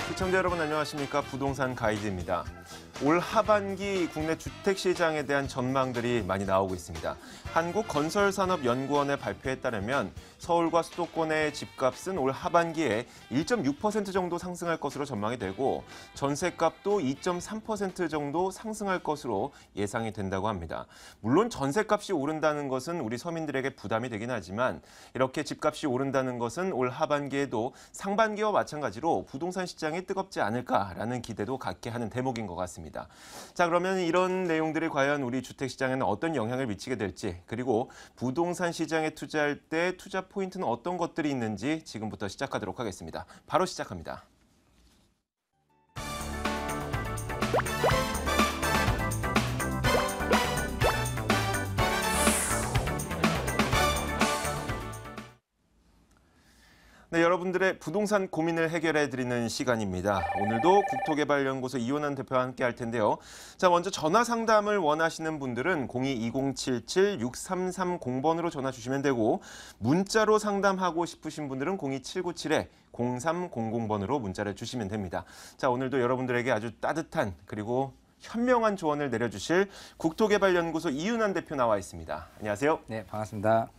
시청자 여러분 안녕하십니까? 부동산 가이드입니다. 올 하반기 국내 주택시장에 대한 전망들이 많이 나오고 있습니다. 한국건설산업연구원의 발표에 따르면 서울과 수도권의 집값은 올 하반기에 1.6% 정도 상승할 것으로 전망이 되고 전셋값도 2.3% 정도 상승할 것으로 예상이 된다고 합니다. 물론 전셋값이 오른다는 것은 우리 서민들에게 부담이 되긴 하지만 이렇게 집값이 오른다는 것은 올 하반기에도 상반기와 마찬가지로 부동산 시장이 뜨겁지 않을까라는 기대도 갖게 하는 대목인 것 같습니다. 자, 그러면 이런 내용들이 과연 우리 주택시장에는 어떤 영향을 미치게 될지, 그리고 부동산 시장에 투자할 때 투자 포인트는 어떤 것들이 있는지 지금부터 시작하도록 하겠습니다. 바로 시작합니다. 네, 여러분들의 부동산 고민을 해결해드리는 시간입니다. 오늘도 국토개발연구소 이원환 대표와 함께 할 텐데요. 자, 먼저 전화 상담을 원하시는 분들은 02-2077-6330번으로 전화 주시면 되고 문자로 상담하고 싶으신 분들은 02797-0300번으로 문자를 주시면 됩니다. 자, 오늘도 여러분들에게 아주 따뜻한 그리고 현명한 조언을 내려주실 국토개발연구소 이윤환 대표 나와 있습니다. 안녕하세요. 네, 반갑습니다.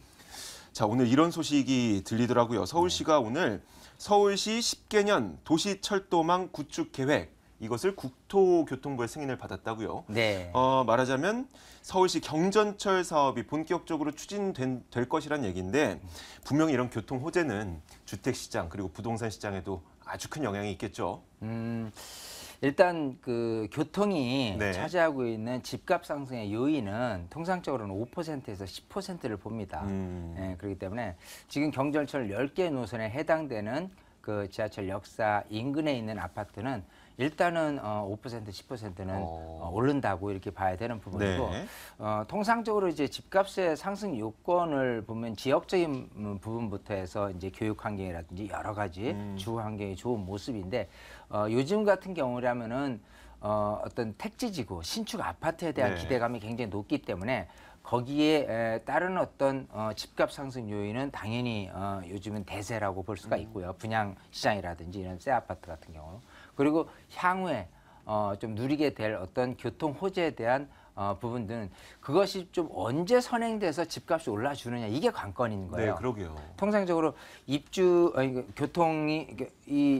자, 오늘 이런 소식이 들리더라고요. 서울시가 오늘 서울시 10개년 도시철도망 구축 계획 이것을 국토교통부의 승인을 받았다고요. 네. 말하자면 서울시 경전철 사업이 본격적으로 추진될 것이란 얘기인데 분명히 이런 교통 호재는 주택시장 그리고 부동산 시장에도 아주 큰 영향이 있겠죠. 일단 그 교통이 네. 차지하고 있는 집값 상승의 요인은 통상적으로는 5%에서 10%를 봅니다. 예, 그렇기 때문에 지금 경전철 10개 노선에 해당되는 그 지하철 역사 인근에 있는 아파트는 일단은 5% 10%는 오른다고 이렇게 봐야 되는 부분이고 네. 통상적으로 이제 집값의 상승 요건을 보면 지역적인 부분부터 해서 이제 교육 환경이라든지 여러 가지 주거 환경이 좋은 모습인데 요즘 같은 경우라면은 어떤 택지지구 신축 아파트에 대한 네. 기대감이 굉장히 높기 때문에 거기에 따른 어떤 집값 상승 요인은 당연히 요즘은 대세라고 볼 수가 있고요. 분양 시장이라든지 이런 새 아파트 같은 경우. 그리고 향후에 좀 누리게 될 어떤 교통 호재에 대한 부분들은 그것이 좀 언제 선행돼서 집값이 올라주느냐 이게 관건인 거예요. 네, 그러게요. 통상적으로 교통이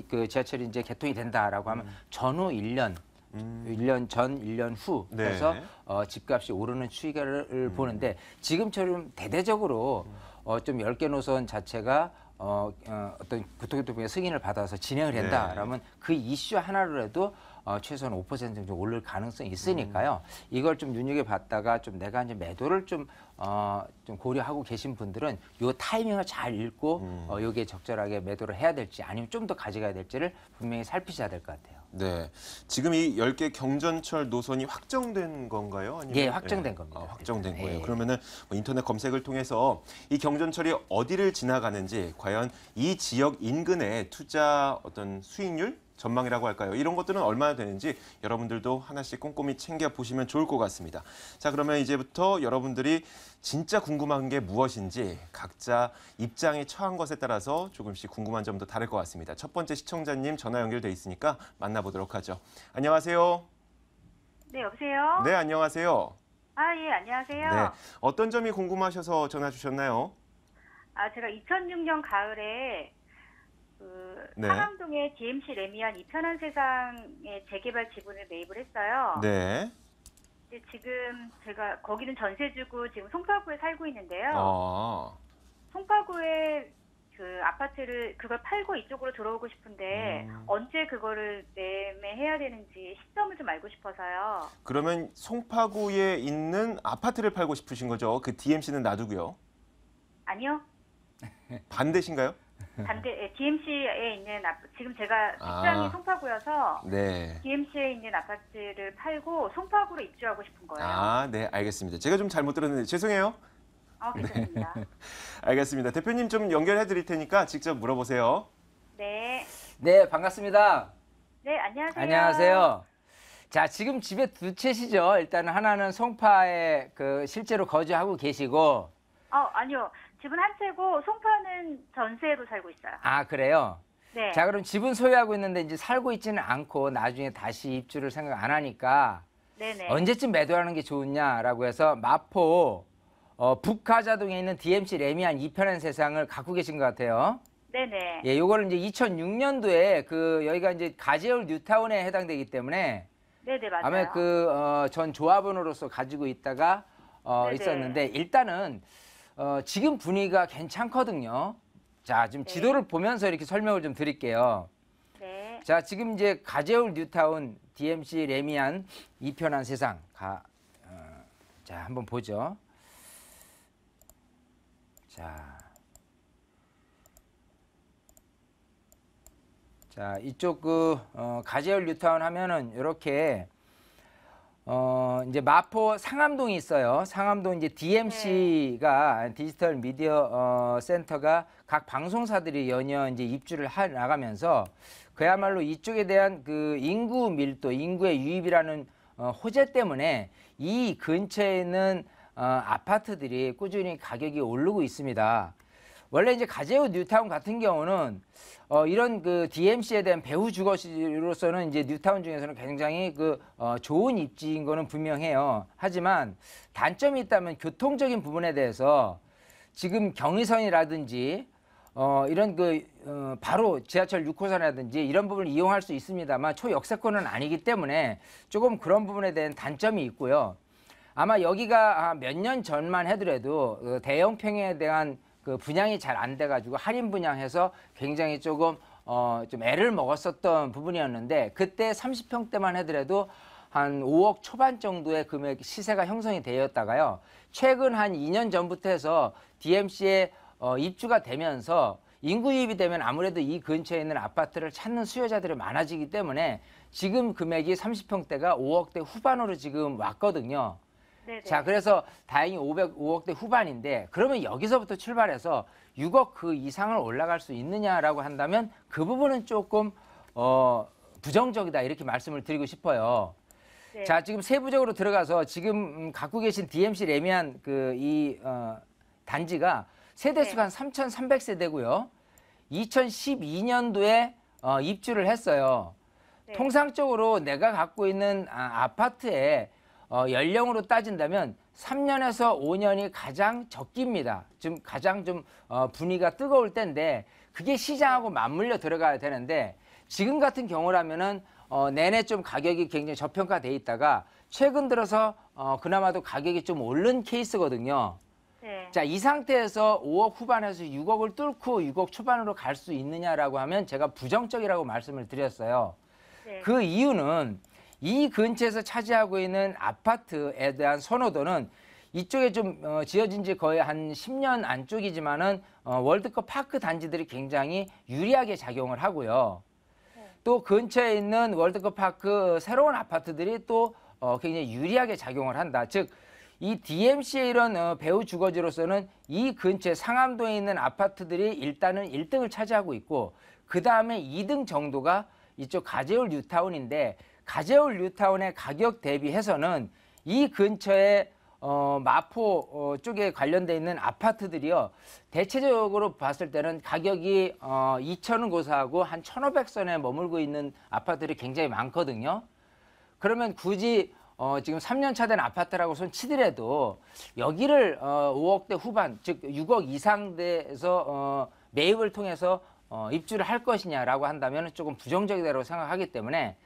그 지하철이 이제 개통이 된다라고 하면 전후 1년 1년 전, 1년 후 네. 해서 집값이 오르는 추이를 보는데 지금처럼 대대적으로 좀 10개 노선 자체가 어떤 국토교통부의 승인을 받아서 진행을 한다라면 그 이슈 하나로라도 최소한 5% 정도 오를 가능성이 있으니까요. 이걸 좀 눈여겨봤다가 좀 내가 이제 매도를 좀 고려하고 계신 분들은 요 타이밍을 잘 읽고 여기에 적절하게 매도를 해야 될지 아니면 좀 더 가져가야 될지를 분명히 살피셔야 될 것 같아요. 네, 지금 이 10개 경전철 노선이 확정된 건가요? 아니면 예, 확정된 겁니다. 확정된 거예요. 예. 그러면은 뭐 인터넷 검색을 통해서 이 경전철이 어디를 지나가는지, 과연 이 지역 인근의 투자 어떤 수익률 전망이라고 할까요? 이런 것들은 얼마나 되는지 여러분들도 하나씩 꼼꼼히 챙겨 보시면 좋을 것 같습니다. 자, 그러면 이제부터 여러분들이 진짜 궁금한 게 무엇인지 각자 입장에 처한 것에 따라서 조금씩 궁금한 점도 다를 것 같습니다. 첫 번째 시청자님 전화 연결돼 있으니까 만나보도록 하죠. 안녕하세요. 네, 여보세요? 네, 안녕하세요. 아, 예, 안녕하세요. 네, 어떤 점이 궁금하셔서 전화 주셨나요? 아, 제가 2006년 가을에 그 네. 상암동의 DMC 레미안 이편한 세상의 재개발 지분을 매입을 했어요. 네. 근데 지금 제가 거기는 전세 주고 지금 송파구에 살고 있는데요. 아, 송파구에 그 아파트를 그걸 팔고 이쪽으로 들어오고 싶은데 언제 그거를 매매해야 되는지 시점을 좀 알고 싶어서요. 그러면 송파구에 있는 아파트를 팔고 싶으신 거죠? 그 DMC는 놔두고요. 아니요. 반대신가요? 반대 DMC에 있는 지금 제가 직장이 송파구여서 네. DMC에 있는 아파트를 팔고 송파구로 입주하고 싶은 거예요. 아, 네, 알겠습니다. 제가 좀 잘못 들었는데 죄송해요. 괜찮습니다. 알겠습니다. 대표님 좀 연결해 드릴 테니까 직접 물어보세요. 네. 네, 반갑습니다. 네, 안녕하세요. 안녕하세요. 자, 지금 집에 두 채시죠. 일단 하나는 송파에 그 실제로 거주하고 계시고. 아니요. 집은 한 채고 송파는 전세로 살고 있어요. 아, 그래요? 네. 자, 그럼 집은 소유하고 있는데 이제 살고 있지는 않고 나중에 다시 입주를 생각 안 하니까 네네. 언제쯤 매도하는 게 좋으냐라고 해서 마포 북가자동에 있는 DMC 레미안 2편한 세상을 갖고 계신 것 같아요. 네네. 예, 요거를 이제 2006년도에 그 여기가 이제 가재울 뉴타운에 해당되기 때문에 네네, 맞아요. 아마 그 전 조합원으로서 가지고 있다가 네네. 있었는데 일단은 지금 분위기가 괜찮거든요. 자, 지금 네. 지도를 보면서 이렇게 설명을 좀 드릴게요. 네. 자, 지금 이제 가재울 뉴타운 DMC 레미안 2편한 세상 자, 한번 보죠. 자, 이쪽 가재울 뉴타운 하면은 이렇게 이제 마포 상암동이 있어요. 상암동 이제 DMC가 디지털 미디어 센터가 각 방송사들이 연이어 이제 입주를 나가면서 그야말로 이쪽에 대한 그 인구 밀도, 인구의 유입이라는 호재 때문에 이 근처에 있는 아파트들이 꾸준히 가격이 오르고 있습니다. 원래 이제 가재우 뉴타운 같은 경우는 이런 그 DMC에 대한 배후 주거지로서는 이제 뉴타운 중에서는 굉장히 좋은 입지인 거는 분명해요. 하지만 단점이 있다면 교통적인 부분에 대해서 지금 경의선이라든지 이런 바로 지하철 6호선이라든지 이런 부분을 이용할 수 있습니다만 초역세권은 아니기 때문에 조금 그런 부분에 대한 단점이 있고요. 아마 여기가 몇 년 전만 하더라도 대형 평형에 대한 그 분양이 잘 안 돼가지고 할인 분양해서 굉장히 조금 좀 애를 먹었었던 부분이었는데 그때 30평대만 하더라도 한 5억 초반 정도의 금액 시세가 형성이 되었다가요. 최근 한 2년 전부터 해서 DMC에 입주가 되면서 인구 유입이 되면 아무래도 이 근처에 있는 아파트를 찾는 수요자들이 많아지기 때문에 지금 금액이 30평대가 5억대 후반으로 지금 왔거든요. 네네. 자, 그래서 다행히 5억대 후반인데 그러면 여기서부터 출발해서 6억 그 이상을 올라갈 수 있느냐라고 한다면 그 부분은 조금 부정적이다 이렇게 말씀을 드리고 싶어요. 네. 자, 지금 세부적으로 들어가서 지금 갖고 계신 DMC 레미안 단지가 세대수가 한 3,300세대고요. 2012년도에 입주를 했어요. 네. 통상적으로 내가 갖고 있는 아파트에 연령으로 따진다면 3년에서 5년이 가장 적기입니다. 지금 가장 좀 분위기가 뜨거울 때인데 그게 시장하고 맞물려 들어가야 되는데 지금 같은 경우라면은 내내 좀 가격이 굉장히 저평가돼 있다가 최근 들어서 그나마도 가격이 좀 오른 케이스거든요. 네. 자, 이 상태에서 5억 후반에서 6억을 뚫고 6억 초반으로 갈 수 있느냐라고 하면 제가 부정적이라고 말씀을 드렸어요. 네. 그 이유는 이 근처에서 차지하고 있는 아파트에 대한 선호도는 이쪽에 좀 지어진 지 거의 한 10년 안쪽이지만은 월드컵 파크 단지들이 굉장히 유리하게 작용을 하고요. 또 근처에 있는 월드컵 파크 새로운 아파트들이 또 굉장히 유리하게 작용을 한다. 즉, 이 DMC의 이런 배후 주거지로서는 이 근처에 상암동에 있는 아파트들이 일단은 1등을 차지하고 있고 그 다음에 2등 정도가 이쪽 가재울 뉴타운인데 가재울 뉴타운의 가격 대비해서는 이 근처에 마포 쪽에 관련돼 있는 아파트들이요. 대체적으로 봤을 때는 가격이 2,000원 고사하고 한 1,500선에 머물고 있는 아파트들이 굉장히 많거든요. 그러면 굳이 지금 3년 차 된 아파트라고 손 치더라도 여기를 5억대 후반, 즉 6억 이상 돼서 매입을 통해서 입주를 할 것이냐라고 한다면 조금 부정적이라고 생각하기 때문에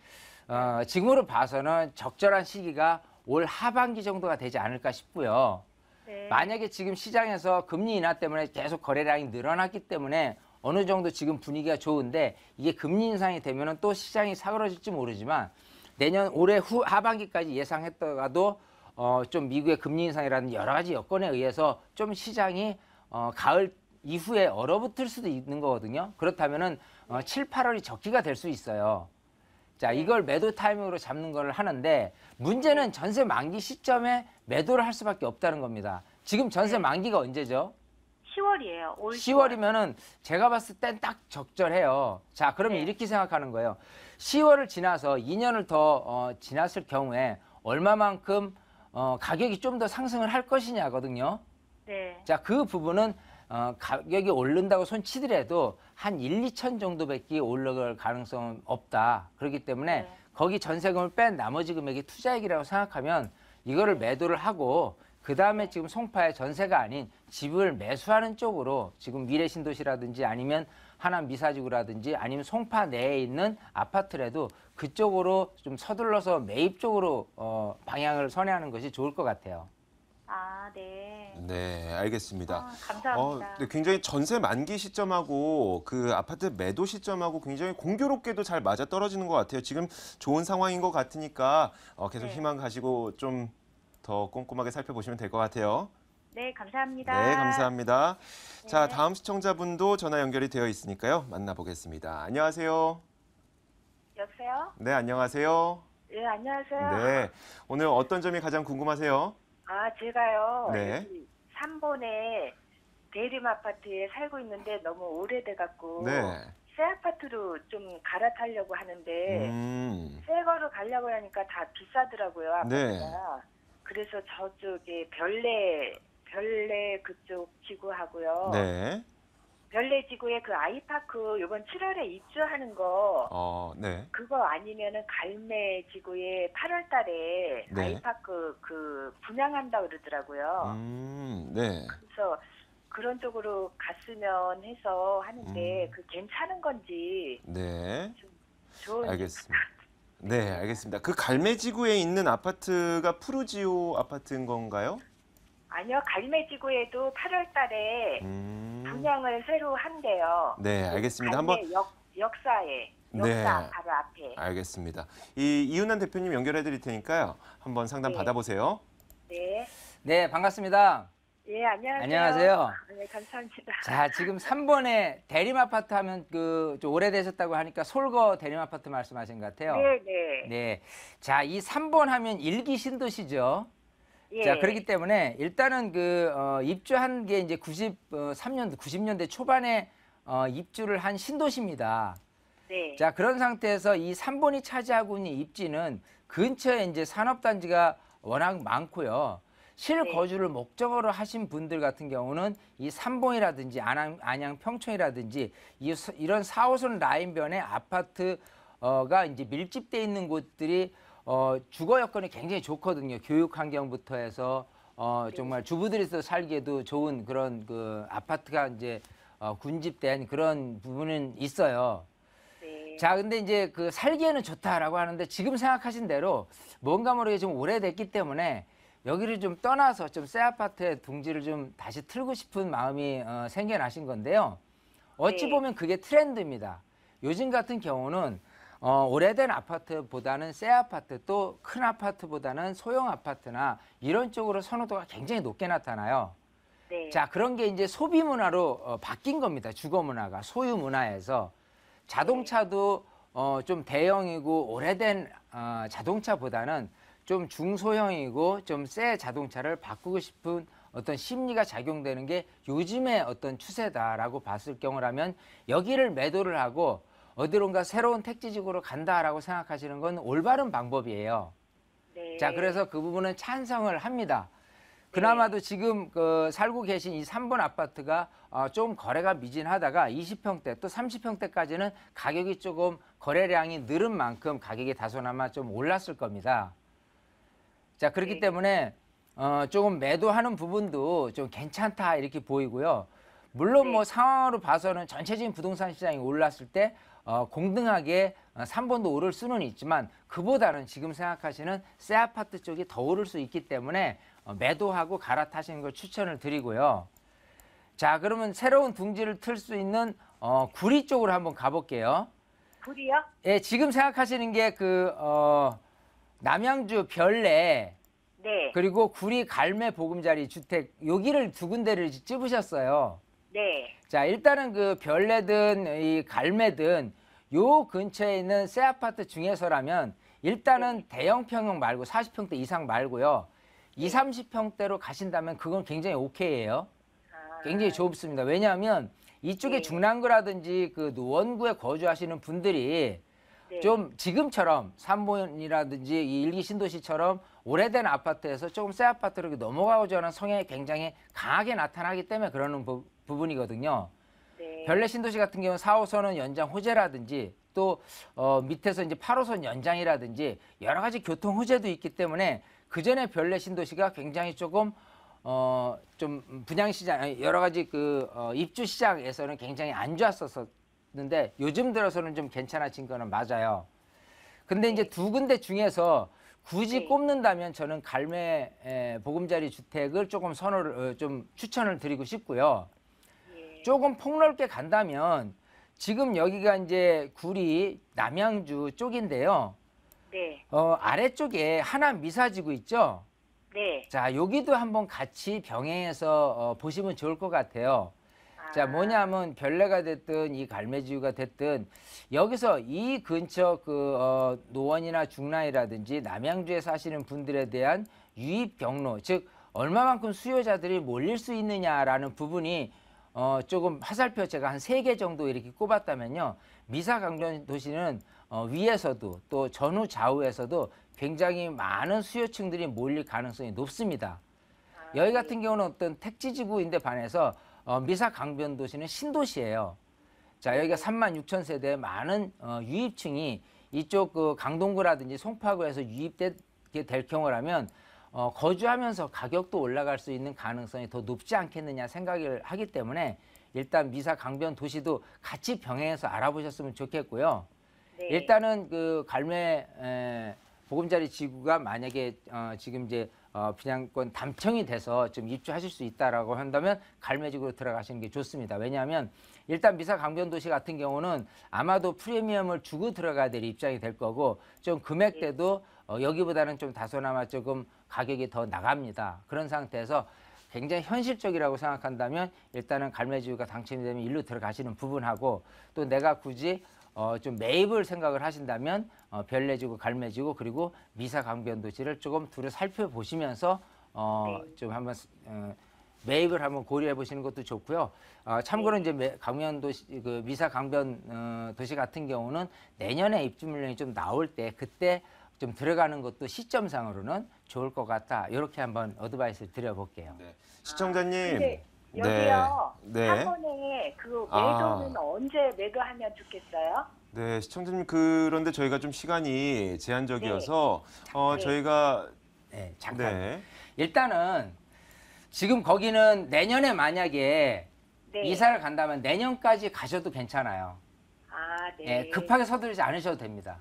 지금으로 봐서는 적절한 시기가 올 하반기 정도가 되지 않을까 싶고요. 네. 만약에 지금 시장에서 금리 인하 때문에 계속 거래량이 늘어났기 때문에 어느 정도 지금 분위기가 좋은데 이게 금리 인상이 되면 또 시장이 사그러질지 모르지만 내년 올해 하반기까지 예상했다가도 좀 미국의 금리 인상이라는 여러 가지 여건에 의해서 좀 시장이 가을 이후에 얼어붙을 수도 있는 거거든요. 그렇다면은 7, 8월이 적기가 될 수 있어요. 자, 이걸 매도 타이밍으로 잡는 걸 하는데 문제는 전세 만기 시점에 매도를 할 수밖에 없다는 겁니다. 지금 전세 만기가 언제죠? 10월이에요. 올 10월이면은 제가 봤을 땐 딱 적절해요. 자, 그러면 네. 이렇게 생각하는 거예요. 10월을 지나서 2년을 더 지났을 경우에 얼마만큼 가격이 좀 더 상승을 할 것이냐거든요. 네. 자, 그 부분은 가격이 오른다고 손치더라도 한 1, 2천 정도밖에 올라갈 가능성은 없다. 그렇기 때문에 네. 거기 전세금을 뺀 나머지 금액이 투자액이라고 생각하면 이거를 매도를 하고 그 다음에 지금 송파의 전세가 아닌 집을 매수하는 쪽으로 지금 미래신도시라든지 아니면 하남 미사지구라든지 아니면 송파 내에 있는 아파트라도 그쪽으로 좀 서둘러서 매입 쪽으로 방향을 선회하는 것이 좋을 것 같아요. 아, 네. 네, 알겠습니다. 아, 감사합니다. 네, 굉장히 전세 만기 시점하고 그 아파트 매도 시점하고 굉장히 공교롭게도 잘 맞아 떨어지는 것 같아요. 지금 좋은 상황인 것 같으니까 계속 네. 희망 가지고 좀 더 꼼꼼하게 살펴보시면 될 것 같아요. 네, 감사합니다. 네, 감사합니다. 자, 네. 다음 시청자분도 전화 연결이 되어 있으니까요. 만나보겠습니다. 안녕하세요. 여보세요? 네, 안녕하세요. 네, 안녕하세요. 네, 오늘 어떤 점이 가장 궁금하세요? 아, 제가요. 네. 여기 3번에 대림 아파트에 살고 있는데 너무 오래돼 갖고 네. 새 아파트로 좀 갈아타려고 하는데 새 거로 가려고 하니까 다 비싸더라고요, 아파트가. 네. 그래서 저쪽에 별내 그쪽 지구하고요. 네. 별내 지구에 그 아이파크 이번 7월에 입주하는 거 네. 그거 아니면은 갈매 지구에 8월 달에 네. 아이파크 그 분양한다 그러더라고요. 네. 그래서 그런 쪽으로 갔으면 해서 하는데 그 괜찮은 건지 네. 좀 좋은 알겠습니다. 네, 알겠습니다. 그 갈매지구에 있는 아파트가 푸르지오 아파트인 건가요? 아니요, 갈매 지구에도 8월 달에 분양을 새로 한대요. 네, 알겠습니다. 갈매 한번 역사에 네. 역사 바로 앞에. 알겠습니다. 이윤환 대표님 연결해 드릴 테니까요. 한번 상담 네. 받아보세요. 네. 네, 반갑습니다. 예, 안녕하세요. 안녕하세요. 네, 감사합니다. 자, 지금 3번에 대림 아파트 하면 좀 오래되셨다고 하니까 솔거 대림 아파트 말씀하신 것 같아요. 네, 네. 네. 자, 이 3번 하면 일기 신도시죠. 예. 자, 그렇기 때문에 일단은 입주한 게 이제 90년대 초반에 입주를 한 신도시입니다. 네. 자, 그런 상태에서 이 3번이 차지하고 있는 입지는 근처에 이제 산업단지가 워낙 많고요. 실거주를 목적으로 하신 분들 같은 경우는 이 3번이라든지 안양 평촌이라든지 이런 4호선 라인변의 아파트가 이제 밀집돼 있는 곳들이 주거 여건이 굉장히 좋거든요. 교육 환경부터 해서 정말 주부들에서 살기에도 좋은 그런 그 아파트가 이제 군집된 그런 부분은 있어요. 네. 자, 근데 이제 그 살기에는 좋다라고 하는데 지금 생각하신 대로 뭔가 모르게 좀 오래됐기 때문에 여기를 좀 떠나서 좀 새 아파트의 둥지를 좀 다시 틀고 싶은 마음이 생겨나신 건데요. 어찌 네. 보면 그게 트렌드입니다. 요즘 같은 경우는 오래된 아파트보다는 새 아파트 또 큰 아파트보다는 소형 아파트나 이런 쪽으로 선호도가 굉장히 높게 나타나요. 네. 자, 그런 게 이제 소비 문화로 바뀐 겁니다. 주거 문화가 소유 문화에서 자동차도 좀 대형이고 오래된 자동차보다는 좀 중소형이고 좀 새 자동차를 바꾸고 싶은 어떤 심리가 작용되는 게 요즘의 어떤 추세다라고 봤을 경우라면 여기를 매도를 하고 어디론가 새로운 택지지구로 간다라고 생각하시는 건 올바른 방법이에요. 네. 자, 그래서 그 부분은 찬성을 합니다. 그나마도 지금 살고 계신 이 3번 아파트가 좀 거래가 미진하다가 20평대 또 30평대까지는 가격이 조금 거래량이 늘은 만큼 가격이 다소나마 좀 올랐을 겁니다. 자, 그렇기 네. 때문에 조금 매도하는 부분도 좀 괜찮다 이렇게 보이고요. 물론 네. 뭐 상황으로 봐서는 전체적인 부동산 시장이 올랐을 때 공등하게 3번도 오를 수는 있지만 그보다는 지금 생각하시는 새 아파트 쪽이 더 오를 수 있기 때문에 매도하고 갈아타시는 걸 추천을 드리고요. 자, 그러면 새로운 둥지를 틀 수 있는 구리 쪽으로 한번 가볼게요. 불이요? 예, 지금 생각하시는 게 남양주 별내 네. 그리고 구리 갈매 보금자리 주택 여기를 두 군데를 찝으셨어요. 네. 자, 일단은 그 별내든 이 갈매든 요 근처에 있는 새 아파트 중에서라면 일단은 대형 평형 말고 40평대 이상 말고요. 20, 30평대로 가신다면 그건 굉장히 오케이예요. 굉장히 좁습니다. 왜냐하면 이쪽에 네. 중랑구라든지 그 노원구에 거주하시는 분들이 네. 좀 지금처럼 3번이라든지 이 일기 신도시처럼 오래된 아파트에서 조금 새 아파트로 넘어가고자 하는 성향이 굉장히 강하게 나타나기 때문에 그러는 부분이거든요. 네. 별내 신도시 같은 경우는 4호선은 연장 호재라든지 또 밑에서 이제 8호선 연장이라든지 여러 가지 교통 호재도 있기 때문에 그 전에 별내 신도시가 굉장히 조금 좀 분양 시장 여러 가지 입주 시장에서는 굉장히 안 좋았었는데 요즘 들어서는 좀 괜찮아진 거는 맞아요. 근데 이제 두 군데 중에서 굳이 네. 꼽는다면 저는 갈매 보금자리 주택을 조금 좀 추천을 드리고 싶고요. 예. 조금 폭넓게 간다면 지금 여기가 이제 구리 남양주 쪽인데요. 네. 아래쪽에 하남 미사지구 있죠? 네. 자, 여기도 한번 같이 병행해서 보시면 좋을 것 같아요. 자, 뭐냐면 별내가 됐든 이 갈매지구가 됐든 여기서 이 근처 노원이나 중랑이라든지 남양주에 사시는 분들에 대한 유입 경로, 즉 얼마만큼 수요자들이 몰릴 수 있느냐라는 부분이 조금 화살표 제가 한 3개 정도 이렇게 꼽았다면요. 미사 강변 도시는 위에서도 또 전후 좌우에서도 굉장히 많은 수요층들이 몰릴 가능성이 높습니다. 여기 같은 경우는 어떤 택지지구인데 반해서 미사 강변 도시는 신도시예요. 자, 여기가 36,000세대의 많은 유입층이 이쪽 강동구라든지 송파구에서 유입되게 될 경우라면 거주하면서 가격도 올라갈 수 있는 가능성이 더 높지 않겠느냐 생각을 하기 때문에 일단 미사 강변 도시도 같이 병행해서 알아보셨으면 좋겠고요. 네. 일단은 갈매 보금자리 지구가 만약에 지금 이제 분양권 담청이 돼서 좀 입주하실 수 있다라고 한다면 갈매지구로 들어가시는 게 좋습니다. 왜냐하면 일단 미사 강변 도시 같은 경우는 아마도 프리미엄을 주고 들어가야 될 입장이 될 거고 좀 금액대도 여기보다는 좀 다소나마 조금 가격이 더 나갑니다. 그런 상태에서 굉장히 현실적이라고 생각한다면 일단은 갈매지구가 당첨이 되면 일로 들어가시는 부분하고 또 내가 굳이 좀 매입을 생각을 하신다면 별내지구, 갈매지구 그리고 미사 강변 도시를 조금 둘을 살펴보시면서 좀 한번 매입을 한번 고려해 보시는 것도 좋고요. 참고로 이제 강변 도시 미사 강변 도시 같은 경우는 내년에 입주 물량이 좀 나올 때 그때 좀 들어가는 것도 시점상으로는 좋을 것 같다. 이렇게 한번 어드바이스를 드려볼게요. 네. 시청자님. 근데 여기요. 네. 한 번에 매도는 언제 매도하면 좋겠어요? 네, 시청자님 그런데 저희가 좀 시간이 제한적이어서 저희가 네, 잠깐. 네. 일단은 지금 거기는 내년에 만약에 네. 이사를 간다면 내년까지 가셔도 괜찮아요. 아, 네. 예, 급하게 서두르지 않으셔도 됩니다.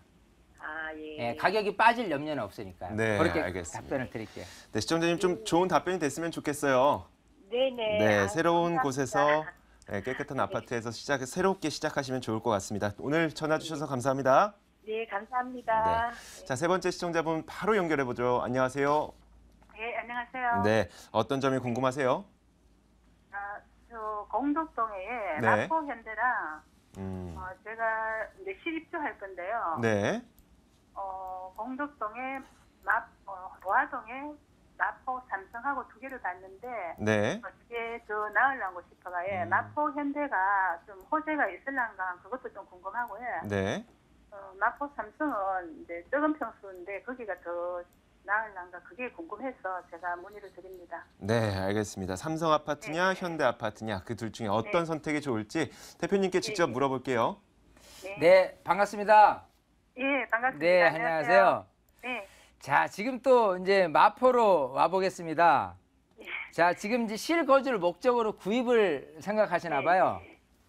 아, 예. 예, 가격이 빠질 염려는 없으니까요. 네, 그렇게 알겠습니다. 답변을 드릴게요. 네, 시청자님 좀 좋은 답변이 됐으면 좋겠어요. 네네. 네, 새로운 감사합니다. 곳에서 깨끗한 아파트에서 새롭게 시작하시면 좋을 것 같습니다. 오늘 전화 주셔서 감사합니다. 네, 감사합니다. 자, 세 번째 시청자분 바로 연결해 보죠. 안녕하세요. 네, 안녕하세요. 네, 어떤 점이 궁금하세요? 저 공덕동에 네. 마포현대랑 제가 이제 실입주할 건데요. 네, 공덕동에 보아동에 마포 삼성하고 두 개를 봤는데 네, 어떻게 더 나으려고 싶어가요. 마포 현대가 좀 호재가 있을란가 그것도 좀 궁금하고요. 네. 마포 삼성은 이제 적은 평수인데 거기가 더 나을란가 그게 궁금해서 제가 문의를 드립니다. 네, 알겠습니다. 삼성 아파트냐, 현대 아파트냐 그 둘 중에 어떤 선택이 좋을지 대표님께 직접 물어볼게요. 네, 반갑습니다. 예, 반갑습니다. 네, 안녕하세요. 네. 자, 지금 또 이제 마포로 와보겠습니다. 자, 지금 이제 실거주를 목적으로 구입을 생각하시나 봐요.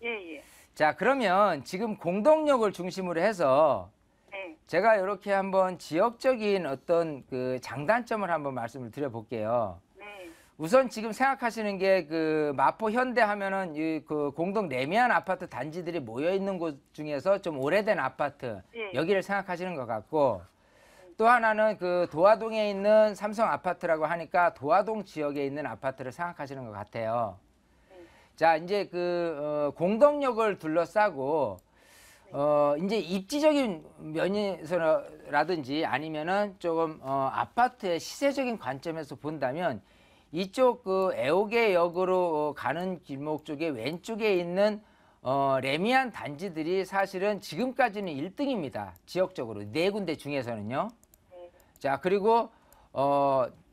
예, 예. 자, 그러면 지금 공동역을 중심으로 해서 네. 제가 이렇게 한번 지역적인 어떤 장단점을 한번 말씀을 드려볼게요. 네. 우선 지금 생각하시는 게 마포 현대 하면은 공동 레미안 아파트 단지들이 모여 있는 곳 중에서 좀 오래된 아파트 예. 여기를 생각하시는 것 같고 또 하나는 도화동에 있는 삼성 아파트라고 하니까 도화동 지역에 있는 아파트를 생각하시는 것 같아요. 자, 이제 공동역을 둘러싸고 이제 입지적인 면에서라든지 아니면은 조금 아파트의 시세적인 관점에서 본다면 이쪽 애호개역으로 가는 길목 쪽에 왼쪽에 있는 레미안 단지들이 사실은 지금까지는 1등입니다. 지역적으로 네 군데 중에서는요. 자, 그리고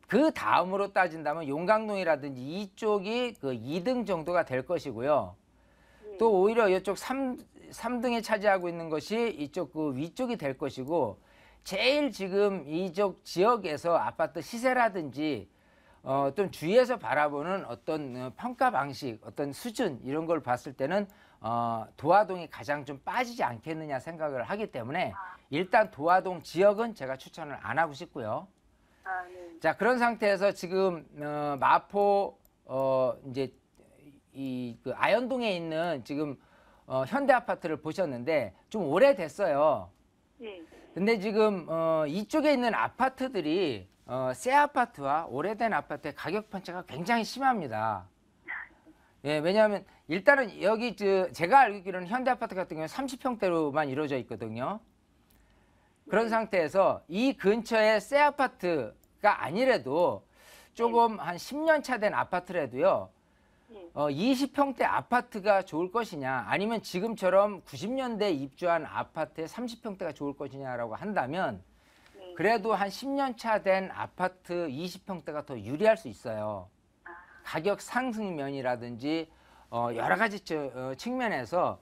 그 다음으로 따진다면 용강동이라든지 이쪽이 그 2등 정도가 될 것이고요. 또 오히려 이쪽 3등에 차지하고 있는 것이 이쪽 그 위쪽이 될 것이고, 제일 지금 이쪽 지역에서 아파트 시세라든지 좀 주위에서 바라보는 어떤 평가 방식, 어떤 수준 이런 걸 봤을 때는 도화동이 가장 좀 빠지지 않겠느냐 생각을 하기 때문에 일단 도화동 지역은 제가 추천을 안 하고 싶고요. 네. 자, 그런 상태에서 지금 마포 이제 그 아현동에 있는 지금 현대 아파트를 보셨는데 좀 오래됐어요. 예. 근데 지금 이쪽에 있는 아파트들이 새 아파트와 오래된 아파트의 가격 편차가 굉장히 심합니다. 예, 왜냐하면 일단은 여기 제가 알고 있기로는 현대 아파트 같은 경우는 30평대로만 이루어져 있거든요. 그런 상태에서 이 근처에 새 아파트가 아니래도 조금 한 10년 차 된 아파트라도요. 20평대 아파트가 좋을 것이냐, 아니면 지금처럼 90년대 입주한 아파트에 30평대가 좋을 것이냐라고 한다면 그래도 한 10년 차 된 아파트 20평대가 더 유리할 수 있어요. 가격 상승 면이라든지 여러 가지 측면에서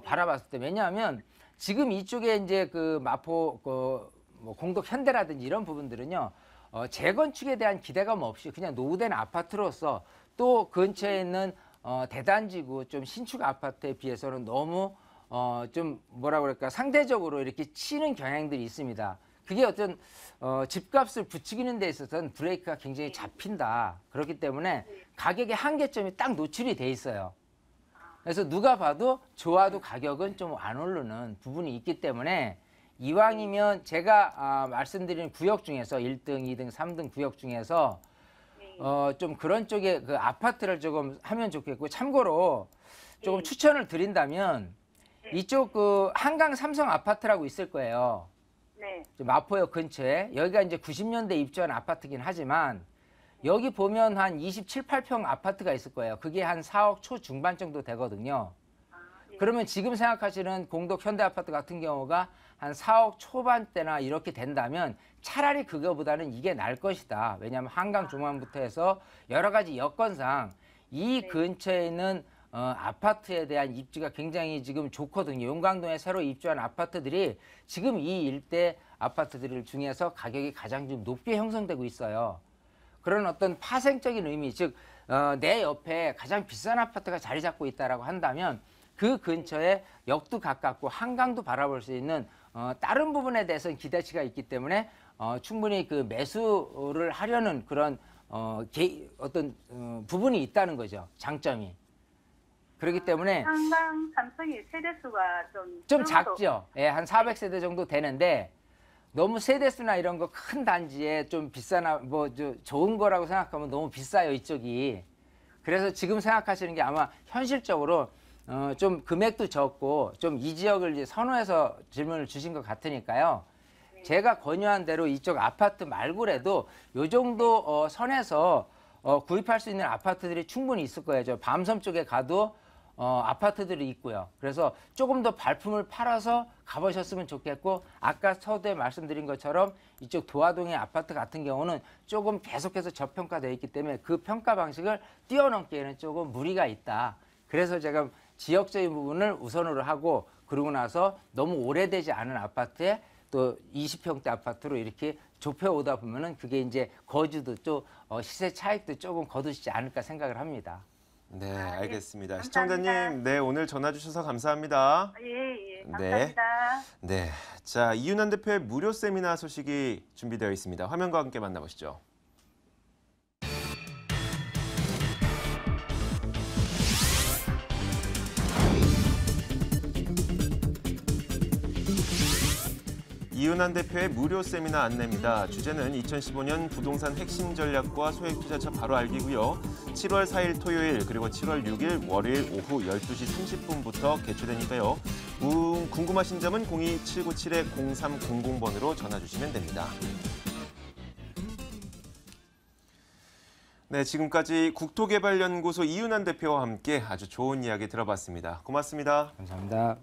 바라봤을 때, 왜냐하면 지금 이쪽에 이제 그 마포 뭐 공덕 현대라든지 이런 부분들은요, 재건축에 대한 기대감 없이 그냥 노후된 아파트로서 또 근처에 있는 대단지구 좀 신축 아파트에 비해서는 너무 좀 뭐라 그럴까, 상대적으로 이렇게 치는 경향들이 있습니다. 그게 어떤 집값을 부추기는 데 있어서는 브레이크가 굉장히 잡힌다. 그렇기 때문에 가격의 한계점이 딱 노출이 돼 있어요. 그래서 누가 봐도 좋아도 가격은 좀 안 오르는 부분이 있기 때문에 이왕이면 제가 말씀드린 구역 중에서 1등, 2등, 3등 구역 중에서 좀 그런 쪽에 그 아파트를 조금 하면 좋겠고, 참고로 조금 추천을 드린다면 이쪽 그 한강 삼성 아파트라고 있을 거예요. 네. 마포역 근처에. 여기가 이제 90년대 입주한 아파트긴 하지만 여기 보면 한 27, 8평 아파트가 있을 거예요. 그게 한 4억 초중반 정도 되거든요. 그러면 지금 생각하시는 공덕 현대 아파트 같은 경우가 한 4억 초반대나 이렇게 된다면 차라리 그거보다는 이게 나을 것이다. 왜냐하면 한강 중앙부터 해서 여러 가지 여건상 이 근처에 있는 아파트에 대한 입지가 굉장히 지금 좋거든요. 용강동에 새로 입주한 아파트들이 지금 이 일대 아파트들 중에서 가격이 가장 좀 높게 형성되고 있어요. 그런 어떤 파생적인 의미, 즉 내 옆에 가장 비싼 아파트가 자리 잡고 있다라고 한다면 그 근처에 역도 가깝고 한강도 바라볼 수 있는 다른 부분에 대해서는 기대치가 있기 때문에 충분히 그 매수를 하려는 그런 어떤 부분이 있다는 거죠. 장점이. 그렇기 때문에 한강 삼성이 세대수가 좀 작죠. 예, 한 400세대 정도 되는데 너무 세대수나 이런 거 큰 단지에 좀 비싸나 뭐 좋은 거라고 생각하면 너무 비싸요, 이쪽이. 그래서 지금 생각하시는 게 아마 현실적으로 좀 금액도 적고 좀 이 지역을 이제 선호해서 질문을 주신 것 같으니까요. 제가 권유한 대로 이쪽 아파트 말고라도 요 정도 선에서 구입할 수 있는 아파트들이 충분히 있을 거예요. 저 밤섬 쪽에 가도 아파트들이 있고요. 그래서 조금 더 발품을 팔아서 가보셨으면 좋겠고, 아까 서두에 말씀드린 것처럼 이쪽 도화동의 아파트 같은 경우는 조금 계속해서 저평가되어 있기 때문에 그 평가 방식을 뛰어넘기에는 조금 무리가 있다. 그래서 제가 지역적인 부분을 우선으로 하고, 그러고 나서 너무 오래되지 않은 아파트에 또 20평대 아파트로 이렇게 좁혀오다 보면은 그게 이제 거주도 또 시세 차익도 조금 거두시지 않을까 생각을 합니다. 네, 알겠습니다. 예. 시청자님, 네, 오늘 전화 주셔서 감사합니다. 예, 네. 감사합니다. 네, 자, 이윤환 대표의 무료 세미나 소식이 준비되어 있습니다. 화면과 함께 만나보시죠. 이윤환 대표의 무료 세미나 안내입니다. 주제는 2015년 부동산 핵심 전략과 소액 투자처 바로 알기고요. 7월 4일 토요일 그리고 7월 6일 월요일 오후 12시 30분부터 개최되니까요. 궁금하신 점은 02797-0300번으로 전화 주시면 됩니다. 네, 지금까지 국토개발연구소 이윤환 대표와 함께 아주 좋은 이야기 들어봤습니다. 고맙습니다. 감사합니다.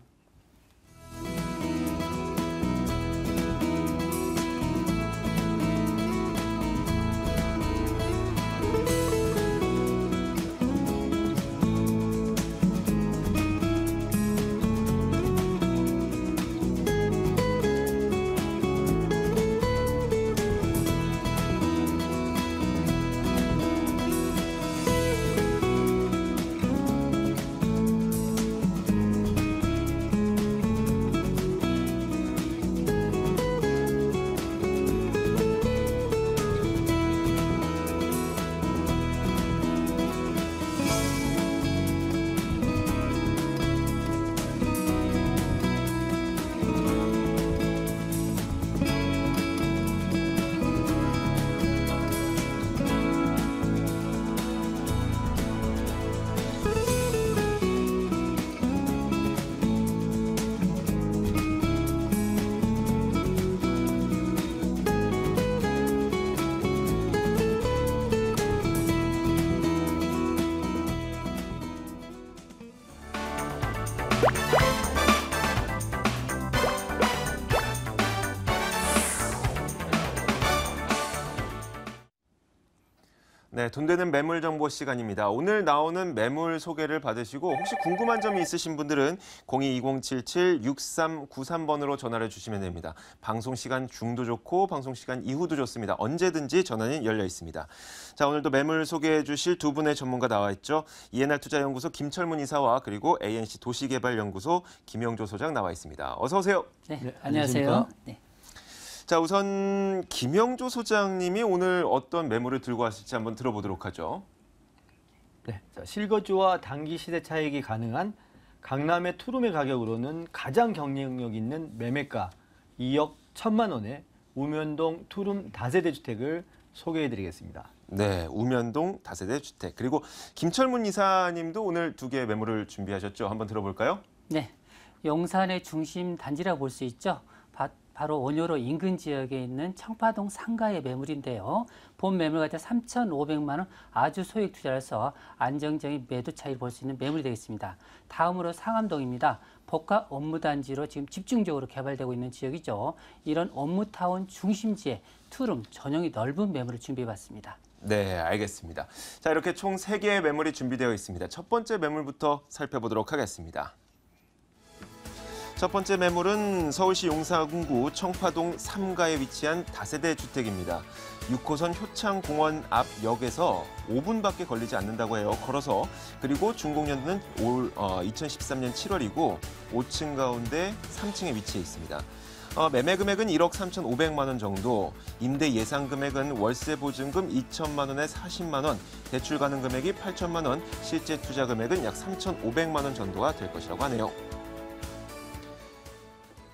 네, 돈 되는 매물 정보 시간입니다. 오늘 나오는 매물 소개를 받으시고 혹시 궁금한 점이 있으신 분들은 022077-6393번으로 전화를 주시면 됩니다. 방송 시간 중도 좋고 방송 시간 이후도 좋습니다. 언제든지 전화는 열려 있습니다. 자, 오늘도 매물 소개해 주실 두 분의 전문가 나와 있죠. ENR 투자연구소 김철문 이사와 그리고 ANC 도시개발연구소 김영조 소장 나와 있습니다. 어서 오세요. 네, 안녕하세요. 네. 자, 우선 김영조 소장님이 오늘 어떤 매물을 들고 왔을지 한번 들어보도록 하죠. 네, 자, 실거주와 단기 시세 차익이 가능한 강남의 투룸의 가격으로는 가장 경쟁력 있는 매매가 2억 1천만 원의 우면동 투룸 다세대 주택을 소개해드리겠습니다. 네, 우면동 다세대 주택. 그리고 김철문 이사님도 오늘 두 개의 매물을 준비하셨죠. 한번 들어볼까요? 네, 용산의 중심 단지라 볼 수 있죠. 바로 원효로 인근 지역에 있는 청파동 상가의 매물인데요. 본 매물 가격 3,500만 원 아주 소액 투자라서 안정적인 매도 차이를 볼 수 있는 매물이 되겠습니다. 다음으로 상암동입니다. 복합 업무단지로 지금 집중적으로 개발되고 있는 지역이죠. 이런 업무타운 중심지에 투룸 전용이 넓은 매물을 준비해봤습니다. 네, 알겠습니다. 자, 이렇게 총 3개의 매물이 준비되어 있습니다. 첫 번째 매물부터 살펴보도록 하겠습니다. 첫 번째 매물은 서울시 용산구 청파동 3가에 위치한 다세대 주택입니다. 6호선 효창공원 앞 역에서 5분밖에 걸리지 않는다고 해요. 걸어서. 그리고 준공연도는 2013년 7월이고 5층 가운데 3층에 위치해 있습니다. 매매 금액은 1억 3,500만 원 정도, 임대 예상 금액은 월세 보증금 2천만 원에 40만 원, 대출 가능 금액이 8천만 원, 실제 투자 금액은 약 3,500만 원 정도가 될 것이라고 하네요.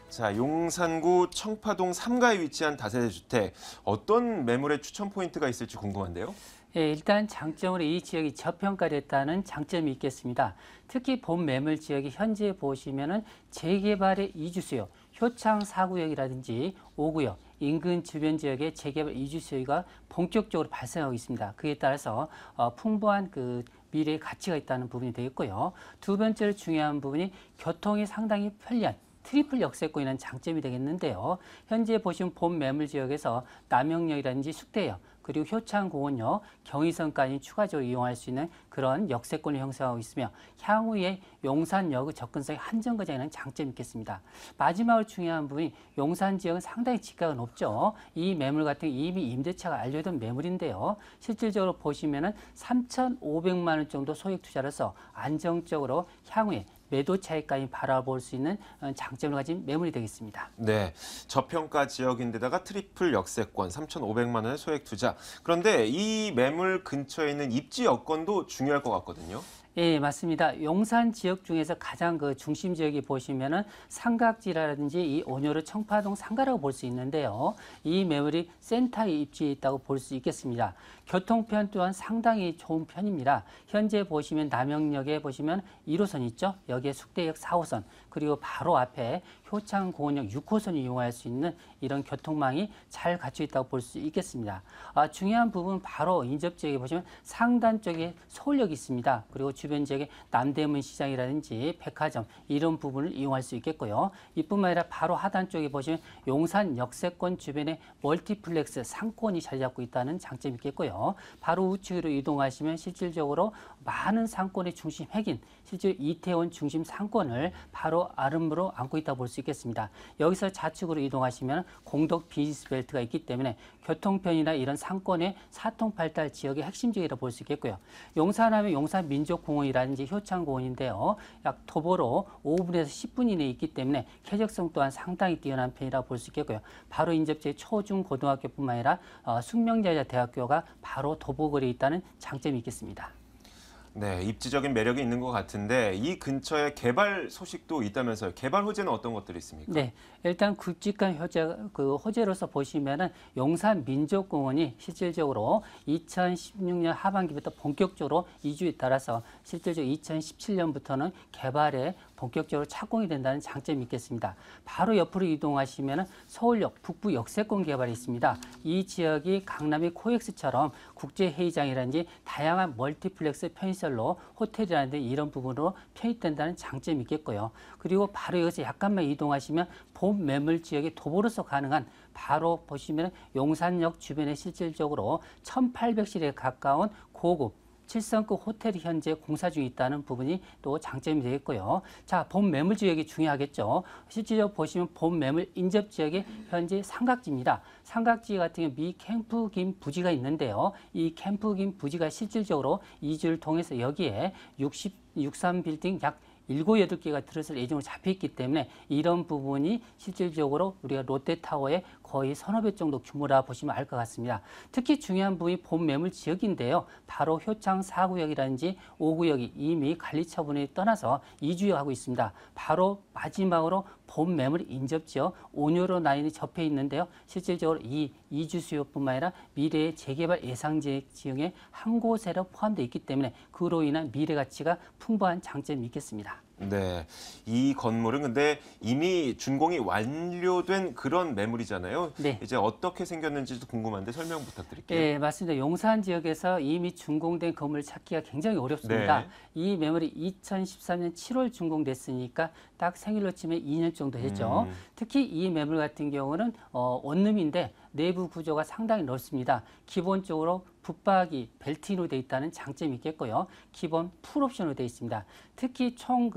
자, 용산구 청파동 3가에 위치한 다세대 주택. 어떤 매물의 추천 포인트가 있을지 궁금한데요. 예, 일단 장점으로 이 지역이 저평가됐다는 장점이 있겠습니다. 특히 본 매물 지역이 현재 보시면은 재개발의 이주 수요, 효창 4구역이라든지 5구역, 인근 주변 지역의 재개발 이주 수요가 본격적으로 발생하고 있습니다. 그에 따라서 풍부한 미래의 가치가 있다는 부분이 되겠고요. 두 번째로 중요한 부분이 교통이 상당히 편리한 트리플 역세권이라는 장점이 되겠는데요. 현재 보시면 본 매물 지역에서 남영역이라든지 숙대역, 그리고 효창공원역, 경의선까지 추가적으로 이용할 수 있는 그런 역세권을 형성하고 있으며 향후에 용산역의 접근성이 한정거장이라는 장점이 있겠습니다. 마지막으로 중요한 부분이 용산 지역은 상당히 지가가 높죠. 이 매물 같은 경우 이미 임대차가 알려진 매물인데요. 실질적으로 보시면은 3,500만 원 정도 소액 투자로서 안정적으로 향후에 매도 차익까지 바라볼 수 있는 장점을 가진 매물이 되겠습니다. 네, 저평가 지역인데다가 트리플 역세권 3,500만 원의 소액 투자. 그런데 이 매물 근처에 있는 입지 여건도 중요할 것 같거든요. 예, 맞습니다. 용산 지역 중에서 가장 중심 지역이 보시면은 삼각지라든지 이 온효로 청파동 상가라고 볼 수 있는데요. 이 매물이 센터에 입지해 있다고 볼 수 있겠습니다. 교통편 또한 상당히 좋은 편입니다. 현재 보시면 남영역에 보시면 1호선 있죠. 여기에 숙대역 4호선, 그리고 바로 앞에 효창공원역 6호선을 이용할 수 있는 이런 교통망이 잘 갖춰 있다고 볼 수 있겠습니다. 중요한 부분 바로 인접 지역에 보시면 상단 쪽에 서울역이 있습니다. 그리고 주변 지역에 남대문 시장이라든지 백화점 이런 부분을 이용할 수 있겠고요. 이뿐만 아니라 바로 하단 쪽에 보시면 용산 역세권 주변에 멀티플렉스 상권이 자리 잡고 있다는 장점이 있겠고요. 바로 우측으로 이동하시면 실질적으로 많은 상권의 중심 핵인 실제 이태원 중심 상권을 바로 아름으로 안고 있다고 볼 수 있겠습니다. 여기서 좌측으로 이동하시면 공덕 비즈니스 벨트가 있기 때문에 교통편이나 이런 상권의 사통팔달 지역의 핵심 지역이라고 볼 수 있겠고요. 용산하면 용산민족공원이라든지 효창공원인데요. 약 도보로 5분에서 10분 이내에 있기 때문에 쾌적성 또한 상당히 뛰어난 편이라고 볼 수 있겠고요. 바로 인접지의 초중 고등학교뿐만 아니라 숙명여자대학교가 바로 도보거리에 있다는 장점이 있겠습니다. 네, 입지적인 매력이 있는 것 같은데 이 근처에 개발 소식도 있다면서요. 개발 호재는 어떤 것들이 있습니까? 네, 일단 굵직한 호재로서 보시면은 용산 민족공원이 실질적으로 2016년 하반기부터 본격적으로 이주에 따라서 실질적으로 2017년부터는 개발에 본격적으로 착공이 된다는 장점이 있겠습니다. 바로 옆으로 이동하시면 서울역 북부 역세권 개발이 있습니다. 이 지역이 강남의 코엑스처럼 국제회의장이라든지 다양한 멀티플렉스 편의시설로 호텔이라든지 이런 부분으로 편입된다는 장점이 있겠고요. 그리고 바로 여기서 약간만 이동하시면 본 매물 지역의 도보로서 가능한 바로 보시면 용산역 주변에 실질적으로 1800실에 가까운 고급 7성급 호텔이 현재 공사 중에 있다는 부분이 또 장점이 되겠고요. 자, 본 매물 지역이 중요하겠죠. 실질적으로 보시면 본 매물 인접 지역이 현재 삼각지입니다. 삼각지 같은 경우 미 캠프김 부지가 있는데요. 이 캠프김 부지가 실질적으로 이주를 통해서 여기에 63빌딩 약 7, 8개가 들어설 예정으로 잡혀있기 때문에 이런 부분이 실질적으로 우리가 롯데타워의 거의 서너 배 정도 규모라 보시면 알 것 같습니다. 특히 중요한 부분이 본 매물 지역인데요. 바로 효창 4구역이라든지 5구역이 이미 관리 처분에 떠나서 이주하고 있습니다. 바로 마지막으로 본 매물 인접 지역 온유로 라인이 접해 있는데요. 실질적으로 이 이주 수요뿐만 아니라 미래의 재개발 예상 지역에 한 곳에로 포함되어 있기 때문에 그로 인한 미래 가치가 풍부한 장점이 있겠습니다. 네, 이 건물은 근데 이미 준공이 완료된 그런 매물이잖아요. 네. 이제 어떻게 생겼는지도 궁금한데 설명 부탁드릴게요. 네, 맞습니다. 용산 지역에서 이미 준공된 건물을 찾기가 굉장히 어렵습니다. 네. 이 매물이 2013년 7월 준공됐으니까 딱 생일로 치면 2년 정도 했죠. 특히 이 매물 같은 경우는 원룸인데 내부 구조가 상당히 넓습니다. 기본적으로 붙박이, 벨트인으로 되어 있다는 장점이 있겠고요. 기본 풀옵션으로 되어 있습니다. 특히 총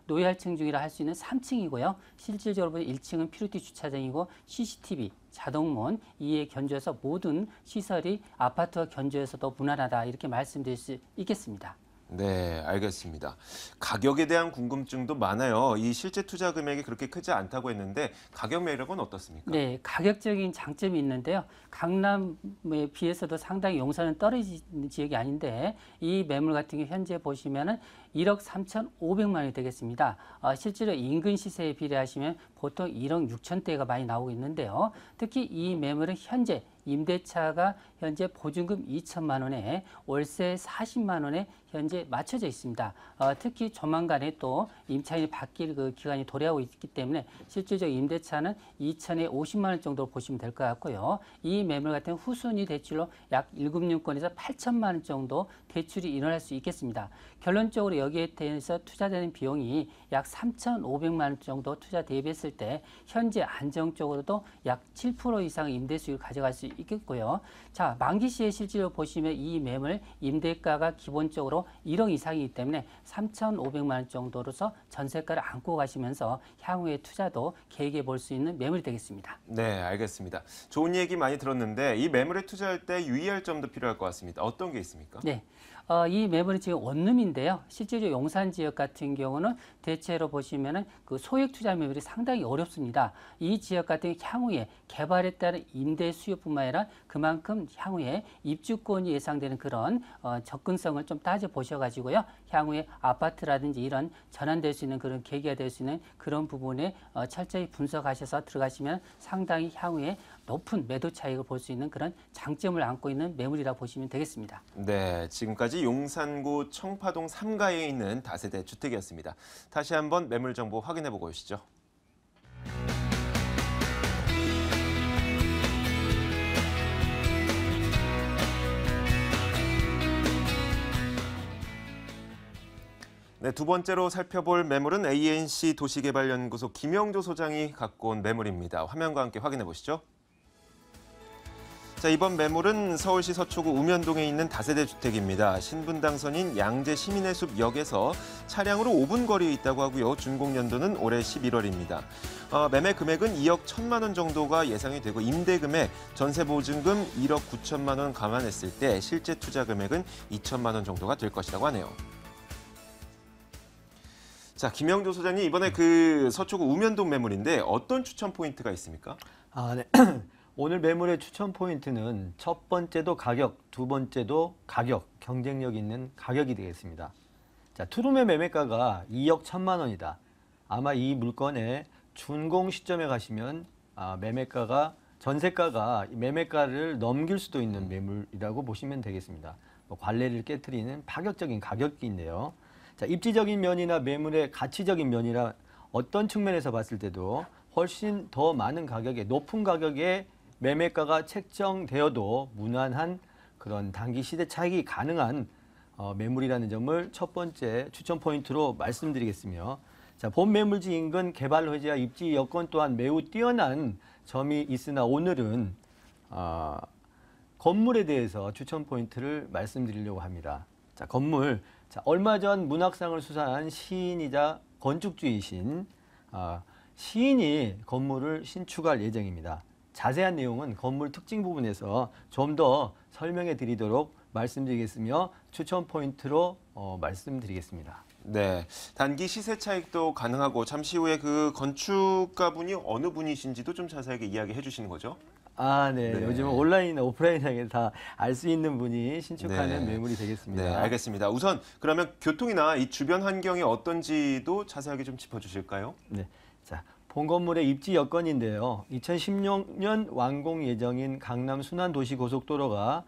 노예할층 중이라 할 수 있는 3층이고요. 실질적으로 보면 1층은 퓨리티 주차장이고 CCTV, 자동문 이에 견주해서 모든 시설이 아파트와 견주해서도 무난하다 이렇게 말씀드릴 수 있겠습니다. 네, 알겠습니다. 가격에 대한 궁금증도 많아요. 이 실제 투자 금액이 그렇게 크지 않다고 했는데 가격 매력은 어떻습니까? 네, 가격적인 장점이 있는데요. 강남에 비해서도 상당히 용산은 떨어지는 지역이 아닌데 이 매물 같은 경우 현재 보시면은 1억 3,500만 원이 되겠습니다. 실제로 인근 시세에 비례하시면 보통 1억 6천대가 많이 나오고 있는데요. 특히 이 매물은 현재 임대차가 현재 보증금 2천만 원에 월세 40만 원에 현재 맞춰져 있습니다. 특히 조만간에 또 임차인이 바뀔 그 기간이 도래하고 있기 때문에 실질적 임대차는 2천에 50만 원 정도로 보시면 될 것 같고요. 이 매물 같은 후순위 대출로 약 7건에서 8천만 원 정도 대출이 일어날 수 있겠습니다. 결론적으로 여기에 대해서 투자되는 비용이 약 3,500만 원 정도 투자 대비했을 때 현재 안정적으로도 약 7% 이상 임대 수익을 가져갈 수 있겠고요. 자, 만기 시에 실제로 보시면 이 매물 임대가가 기본적으로 1억 이상이기 때문에 3,500만 원 정도로서 전세가를 안고 가시면서 향후의 투자도 계획해 볼 수 있는 매물이 되겠습니다. 네, 알겠습니다. 좋은 얘기 많이 들었는데 이 매물에 투자할 때 유의할 점도 필요할 것 같습니다. 어떤 게 있습니까? 네. 이 매물은 지금 원룸인데요. 실제로 용산 지역 같은 경우는 대체로 보시면은 그 소액 투자 매물이 상당히 어렵습니다. 이 지역 같은 향후에 개발에 따른 임대 수요뿐만 아니라 그만큼 향후에 입주권이 예상되는 그런 접근성을 좀 따져 보셔가지고요. 향후에 아파트라든지 이런 전환될 수 있는 그런 계기가 될 수 있는 그런 부분에 철저히 분석하셔서 들어가시면 상당히 향후에 높은 매도 차익을 볼 수 있는 그런 장점을 안고 있는 매물이라고 보시면 되겠습니다. 네, 지금까지 용산구 청파동 3가에 있는 다세대 주택이었습니다. 다시 한번 매물 정보 확인해 보고 오시죠. 네, 두 번째로 살펴볼 매물은 ANC 도시개발연구소 김영조 소장이 갖고 온 매물입니다. 화면과 함께 확인해 보시죠. 자, 이번 매물은 서울시 서초구 우면동에 있는 다세대 주택입니다. 신분당선인 양재 시민의 숲 역에서 차량으로 5분 거리에 있다고 하고요. 준공 연도는 올해 11월입니다. 매매 금액은 2억 1천만 원 정도가 예상이 되고 임대 금액, 전세 보증금 1억 9천만 원 감안했을 때 실제 투자 금액은 2천만 원 정도가 될 것이라고 하네요. 자, 김영조 소장님, 이번에 그 서초구 우면동 매물인데 어떤 추천 포인트가 있습니까? 네. 오늘 매물의 추천 포인트는 첫 번째도 가격, 두 번째도 가격, 경쟁력 있는 가격이 되겠습니다. 자, 투룸의 매매가가 2억 1천만 원이다. 아마 이 물건의 준공 시점에 가시면 매매가가 전세가가 매매가를 넘길 수도 있는 매물이라고 보시면 되겠습니다. 관례를 깨트리는 파격적인 가격인데요. 자, 입지적인 면이나 매물의 가치적인 면이나 어떤 측면에서 봤을 때도 훨씬 더 많은 가격에, 높은 가격에 매매가가 책정되어도 무난한 그런 단기 시대 차익이 가능한 매물이라는 점을 첫 번째 추천 포인트로 말씀드리겠으며, 자, 본 매물지 인근 개발 호재와 입지 여건 또한 매우 뛰어난 점이 있으나 오늘은 건물에 대해서 추천 포인트를 말씀드리려고 합니다. 자, 건물. 자, 얼마 전 문학상을 수상한 시인이자 건축주이신 시인이 건물을 신축할 예정입니다. 자세한 내용은 건물 특징 부분에서 좀 더 설명해 드리도록 말씀드리겠으며 추천 포인트로 말씀드리겠습니다. 네, 단기 시세 차익도 가능하고 잠시 후에 그 건축가분이 어느 분이신지도 좀 자세하게 이야기해 주시는 거죠? 네. 네. 요즘은 온라인이나 오프라인하게 다 알 수 있는 분이 신축하는 네. 매물이 되겠습니다. 네, 알겠습니다. 우선 그러면 교통이나 이 주변 환경이 어떤지도 자세하게 좀 짚어주실까요? 네. 자, 본 건물의 입지 여건인데요. 2016년 완공 예정인 강남 순환도시고속도로가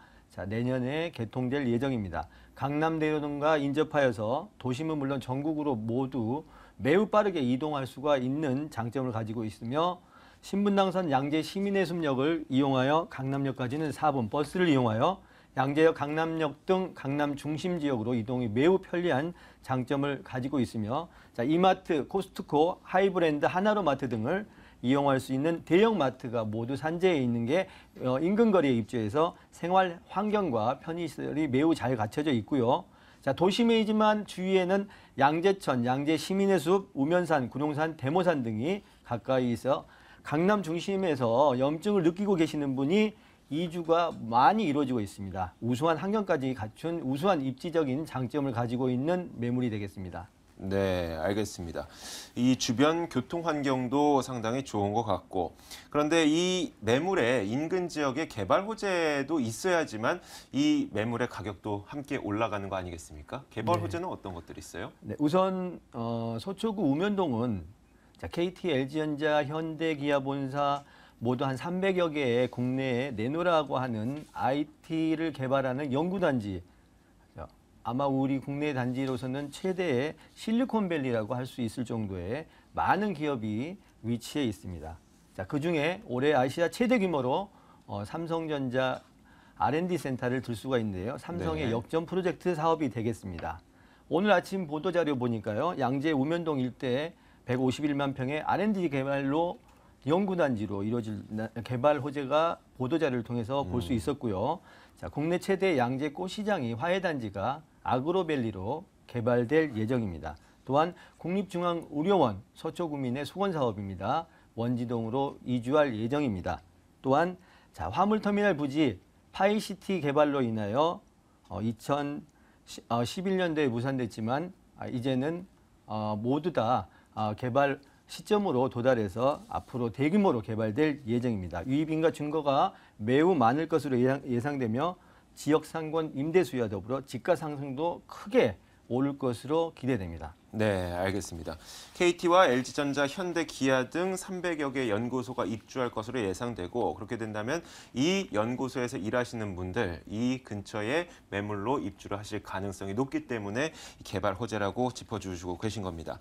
내년에 개통될 예정입니다. 강남대로등과 인접하여서 도심은 물론 전국으로 모두 매우 빠르게 이동할 수가 있는 장점을 가지고 있으며, 신분당선 양재 시민해수역을 이용하여 강남역까지는 4분, 버스를 이용하여 양재역, 강남역 등 강남 중심 지역으로 이동이 매우 편리한 장점을 가지고 있으며, 자, 이마트, 코스트코, 하이브랜드, 하나로마트 등을 이용할 수 있는 대형 마트가 모두 산재해 있는 게 인근 거리에 입주해서 생활 환경과 편의시설이 매우 잘 갖춰져 있고요. 자, 도심이지만 주위에는 양재천, 양재 시민해숲, 우면산, 구룡산, 대모산 등이 가까이 있어 강남 중심에서 염증을 느끼고 계시는 분이 이주가 많이 이루어지고 있습니다. 우수한 환경까지 갖춘 우수한 입지적인 장점을 가지고 있는 매물이 되겠습니다. 네, 알겠습니다. 이 주변 교통 환경도 상당히 좋은 것 같고, 그런데 이 매물의 인근 지역에 개발 호재도 있어야지만 이 매물의 가격도 함께 올라가는 거 아니겠습니까? 개발 호재는 어떤 것들이 있어요? 네, 우선 서초구 우면동은 KT, LG전자, 현대, 기아 본사 모두 한 300여 개의 국내에 내노라고 하는 IT를 개발하는 연구단지, 아마 우리 국내 단지로서는 최대의 실리콘밸리라고 할 수 있을 정도의 많은 기업이 위치해 있습니다. 자, 그중에 올해 아시아 최대 규모로 삼성전자 R&D 센터를 들 수가 있는데요. 삼성의 네. 역전 프로젝트 사업이 되겠습니다. 오늘 아침 보도자료 보니까요. 양재 우면동 일대에 151만 평의 R&D 개발로 연구단지로 이루어질 개발 호재가 보도자료를 통해서 볼 수 있었고요. 자, 국내 최대 양재 꽃시장이 화훼단지가 아그로밸리로 개발될 예정입니다. 또한 국립중앙의료원 서초구민의 수건사업입니다. 원지동으로 이주할 예정입니다. 또한 화물터미널 부지 파이시티 개발로 인하여 2011년도에 무산됐지만 이제는 모두 다 개발 시점으로 도달해서 앞으로 대규모로 개발될 예정입니다. 유입인가 증거가 매우 많을 것으로 예상되며 지역 상권 임대 수요와 더불어 집가 상승도 크게 오를 것으로 기대됩니다. 네, 알겠습니다. KT와 LG전자, 현대, 기아 등 300여 개 연구소가 입주할 것으로 예상되고, 그렇게 된다면 이 연구소에서 일하시는 분들 이 근처에 매물로 입주를 하실 가능성이 높기 때문에 개발 호재라고 짚어주시고 계신 겁니다.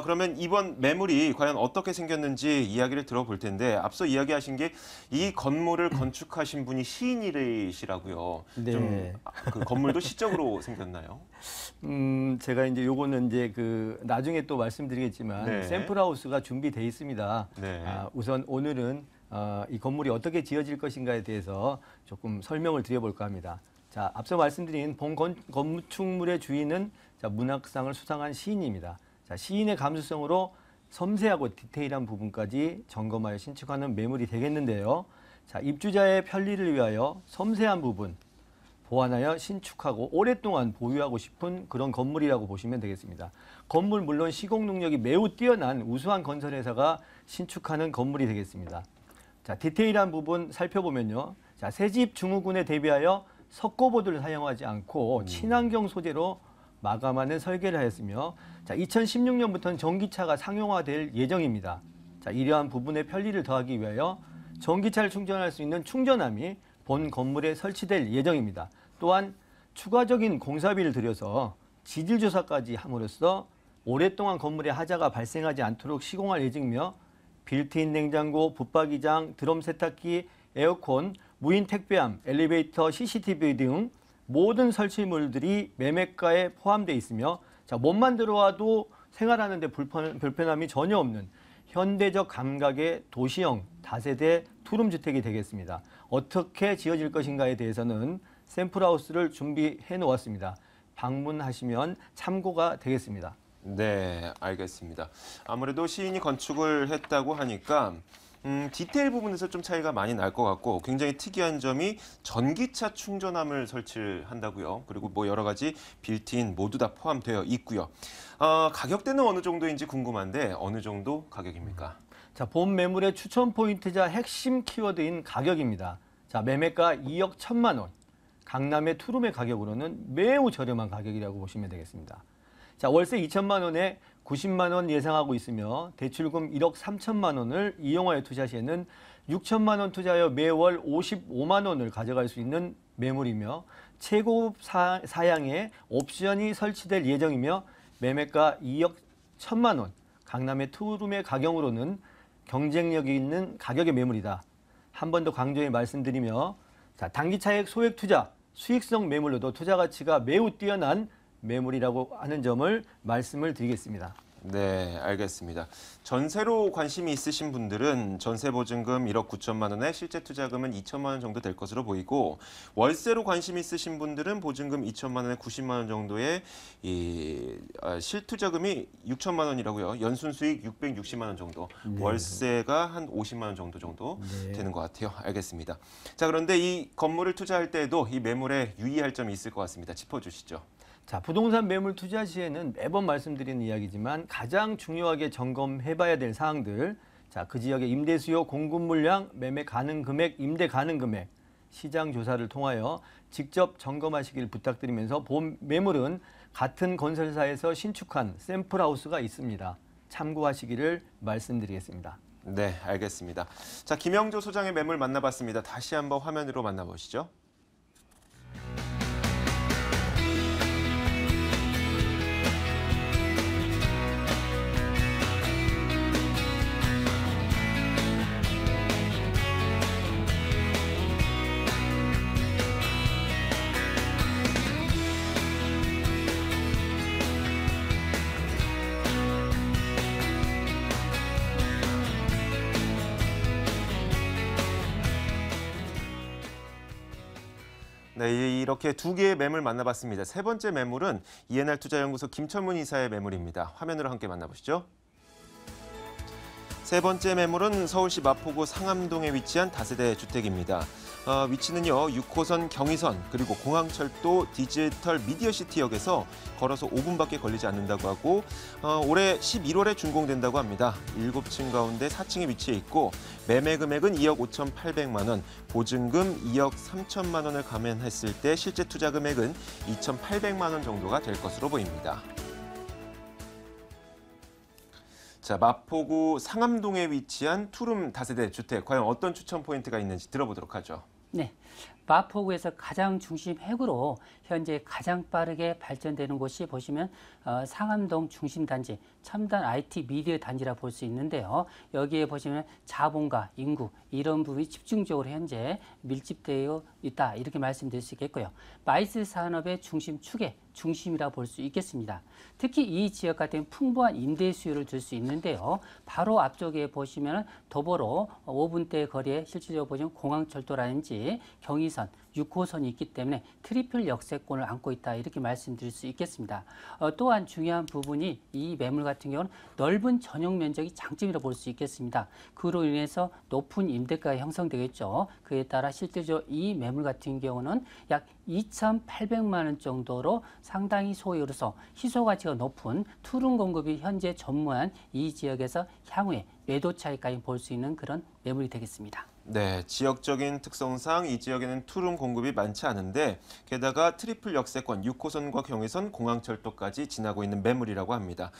그러면 이번 매물이 과연 어떻게 생겼는지 이야기를 들어볼 텐데, 앞서 이야기하신 게 이 건물을 건축하신 분이 시인이시라고요. 네. 좀 그 건물도 시적으로 생겼나요? 제가 이제 요거는 이제 나중에 또 말씀드리겠지만 네. 샘플하우스가 준비돼 있습니다. 네. 우선 오늘은 이 건물이 어떻게 지어질 것인가에 대해서 조금 설명을 드려볼까 합니다. 자, 앞서 말씀드린 본 건축물의 주인은 문학상을 수상한 시인입니다. 자, 시인의 감수성으로 섬세하고 디테일한 부분까지 점검하여 신축하는 매물이 되겠는데요. 자, 입주자의 편리를 위하여 섬세한 부분 보완하여 신축하고 오랫동안 보유하고 싶은 그런 건물이라고 보시면 되겠습니다. 건물 물론 시공 능력이 매우 뛰어난 우수한 건설회사가 신축하는 건물이 되겠습니다. 자, 디테일한 부분 살펴보면요. 자, 새집 증후군에 대비하여 석고보드를 사용하지 않고 친환경 소재로 마감하는 설계를 하였으며, 자, 2016년부터는 전기차가 상용화될 예정입니다. 자, 이러한 부분의 편리를 더하기 위하여 전기차를 충전할 수 있는 충전함이 본 건물에 설치될 예정입니다. 또한 추가적인 공사비를 들여서 지질 조사까지 함으로써 오랫동안 건물에 하자가 발생하지 않도록 시공할 예정이며 빌트인 냉장고, 붙박이장, 드럼 세탁기, 에어컨, 무인 택배함, 엘리베이터, CCTV 등 모든 설치물들이 매매가에 포함되어 있으며 자, 몸만 들어와도 생활하는 데 불편함이 전혀 없는 현대적 감각의 도시형 다세대 투룸 주택이 되겠습니다. 어떻게 지어질 것인가에 대해서는 샘플하우스를 준비해 놓았습니다. 방문하시면 참고가 되겠습니다. 네, 알겠습니다. 아무래도 시인이 건축을 했다고 하니까 디테일 부분에서 좀 차이가 많이 날 것 같고 굉장히 특이한 점이 전기차 충전함을 설치를 한다고요. 그리고 뭐 여러 가지 빌트인 모두 다 포함되어 있고요. 가격대는 어느 정도인지 궁금한데 어느 정도 가격입니까? 자, 본 매물의 추천 포인트자 핵심 키워드인 가격입니다. 자, 매매가 2억 1천만 원. 강남의 투룸의 가격으로는 매우 저렴한 가격이라고 보시면 되겠습니다. 자, 월세 2천만 원에 90만 원 예상하고 있으며 대출금 1억 3천만 원을 이용하여 투자 시에는 6천만 원 투자하여 매월 55만 원을 가져갈 수 있는 매물이며 최고급 사양의 옵션이 설치될 예정이며 매매가 2억 1천만 원, 강남의 투룸의 가격으로는 경쟁력이 있는 가격의 매물이다. 한 번 더 강조해 말씀드리며 자, 단기 차익 소액 투자, 수익성 매물로도 투자 가치가 매우 뛰어난 매물이라고 하는 점을 말씀을 드리겠습니다. 네, 알겠습니다. 전세로 관심이 있으신 분들은 전세 보증금 1억 9천만 원에 실제 투자금은 2천만 원 정도 될 것으로 보이고 월세로 관심이 있으신 분들은 보증금 2천만 원에 90만 원 정도의 실투자금이 6천만 원이라고요. 연순 수익 660만 원 정도. 네. 월세가 한 50만 원 정도 네. 되는 것 같아요. 알겠습니다. 자, 그런데 이 건물을 투자할 때에도 이 매물에 유의할 점이 있을 것 같습니다. 짚어주시죠. 자, 부동산 매물 투자 시에는 매번 말씀드리는 이야기지만 가장 중요하게 점검해봐야 될 사항들, 자, 그 지역의 임대 수요, 공급 물량, 매매 가능 금액, 임대 가능 금액, 시장 조사를 통하여 직접 점검하시길 부탁드리면서 본 매물은 같은 건설사에서 신축한 샘플하우스가 있습니다. 참고하시기를 말씀드리겠습니다. 네, 알겠습니다. 자, 김영조 소장의 매물 만나봤습니다. 다시 한번 화면으로 만나보시죠. 네, 이렇게 두 개의 매물 만나봤습니다. 세 번째 매물은 ENR 투자연구소 김철문 이사의 매물입니다. 화면으로 함께 만나보시죠. 세 번째 매물은 서울시 마포구 상암동에 위치한 다세대 주택입니다. 위치는요 6호선 경의선 그리고 공항철도 디지털 미디어시티역에서 걸어서 5분밖에 걸리지 않는다고 하고 올해 11월에 준공된다고 합니다. 7층 가운데 4층에 위치해 있고 매매 금액은 2억 5,800만 원, 보증금 2억 3천만 원을 감안했을 때 실제 투자 금액은 2,800만 원 정도가 될 것으로 보입니다. 자, 마포구 상암동에 위치한 투룸 다세대 주택, 과연 어떤 추천 포인트가 있는지 들어보도록 하죠. 네, 마포구에서 가장 중심 핵으로 현재 가장 빠르게 발전되는 곳이 보시면 상암동 중심단지 첨단 IT 미디어 단지라 볼 수 있는데요. 여기에 보시면 자본과 인구 이런 부분이 집중적으로 현재 밀집되어 있다 이렇게 말씀드릴 수 있겠고요. 마이스 산업의 중심축의 중심이라 볼 수 있겠습니다. 특히 이 지역 같은 풍부한 임대 수요를 줄 수 있는데요. 바로 앞쪽에 보시면 도보로 5분대 거리에 실질적으로 보시면 공항철도라든지 경의선, 6호선이 있기 때문에 트리플 역세권을 안고 있다 이렇게 말씀드릴 수 있겠습니다. 또한 중요한 부분이 이 매물 같은 경우는 넓은 전용 면적이 장점이라 볼 수 있겠습니다. 그로 인해서 높은 임대가가 형성되겠죠. 그에 따라 실제적으로 이 매물 같은 경우는 약 2,800만 원 정도로 상당히 소유로서 희소 가치가 높은 투룸 공급이 현재 전무한 이 지역에서 향후에 매도 차익까지 볼 수 있는 그런 매물이 되겠습니다. 네, 지역적인 특성상 이 지역에는 투룸 공급이 많지 않은데 게다가 트리플 역세권, 6호선과 경의선, 공항철도까지 지나고 있는 매물이라고 합니다.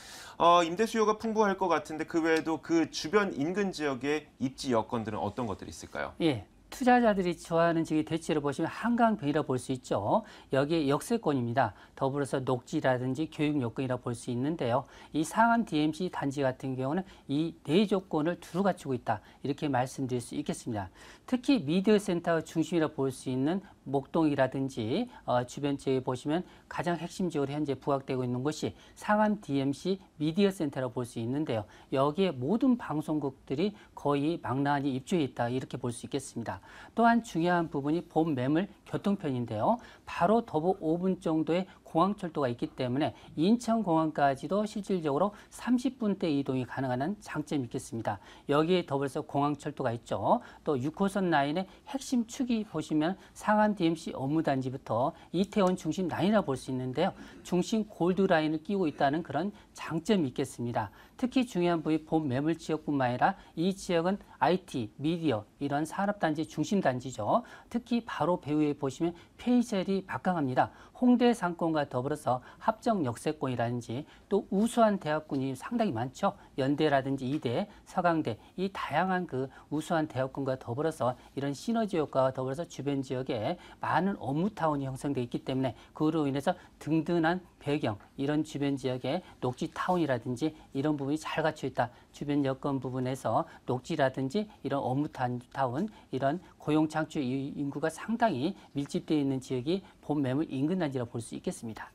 임대 수요가 풍부할 것 같은데 그 외에도 그 주변 인근 지역의 입지 여건들은 어떤 것들이 있을까요? 예. 투자자들이 좋아하는 지역의 대체로 보시면 한강변이라 볼 수 있죠. 여기에 역세권입니다. 더불어서 녹지라든지 교육 요건이라 볼 수 있는데요. 이 상암 DMC 단지 같은 경우는 이 네 조건을 두루 갖추고 있다. 이렇게 말씀드릴 수 있겠습니다. 특히 미디어 센터 중심이라 볼 수 있는 목동이라든지 주변 지역에 보시면 가장 핵심 지역으로 현재 부각되고 있는 곳이 상암 DMC 미디어 센터라고 볼 수 있는데요. 여기에 모든 방송국들이 거의 망라한이 입주해 있다 이렇게 볼 수 있겠습니다. 또한 중요한 부분이 본 매물 교통편인데요. 바로 도보 5분 정도의 공항철도가 있기 때문에 인천공항까지도 실질적으로 30분대 이동이 가능한 장점이 있겠습니다. 여기에 더불어서 공항철도가 있죠. 또 6호선 라인의 핵심 축이 보시면 상암 DMC 업무단지부터 이태원 중심 라인이라 볼 수 있는데요. 중심 골드 라인을 끼고 있다는 그런 장점이 있겠습니다. 특히 중요한 부위 본 매물 지역뿐만 아니라 이 지역은 IT, 미디어 이런 산업단지 중심단지죠. 특히 바로 배후에 보시면 폐이셀이 막강합니다. 홍대 상권과 더불어서 합정 역세권이라든지 또 우수한 대학군이 상당히 많죠. 연대라든지 이대, 서강대 이 다양한 그 우수한 대학군과 더불어서 이런 시너지 효과와 더불어서 주변 지역에 많은 업무타운이 형성되어 있기 때문에 그로 인해서 든든한 배경 이런 주변 지역에 녹지타운이라든지 이런 부분이 잘 갖춰 있다. 주변 여건 부분에서 녹지라든지 이런 업무타운 이런 고용 창출 인구가 상당히 밀집되어 있는 지역이 본 매물 인근 단지라고 볼 수 있겠습니다.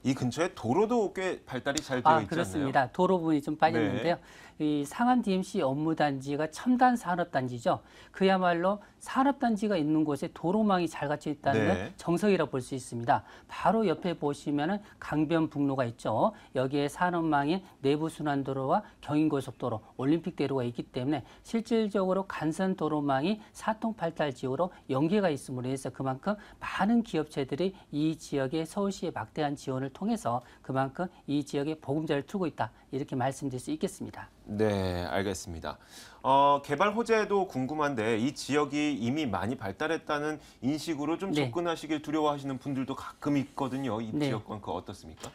이 근처에 도로도 꽤 발달이 잘 되어 있잖아요. 그렇습니다. 도로 부분이 좀 빠졌는데요. 이 상암 DMC 업무단지가 첨단 산업단지죠. 그야말로 산업단지가 있는 곳에 도로망이 잘 갖춰 있다는 건 정석이라고 볼 수 있습니다. 바로 옆에 보시면은 강변북로가 있죠. 여기에 산업망인 내부순환도로와 경인고속도로, 올림픽대로가 있기 때문에 실질적으로 간선도로망이 사통팔달 지역으로 연계가 있음으로 해서 그만큼 많은 기업체들이 이 지역에 서울시의 막대한 지원을 통해서 그만큼 이 지역에 보금자리를 틀고 있다. 이렇게 말씀드릴 수 있겠습니다. 네, 알겠습니다. 개발 호재도 궁금한데 이 지역이 이미 많이 발달했다는 인식으로 좀 접근하시길 두려워하시는 분들도 가끔 있거든요. 이 지역권 그 어떻습니까?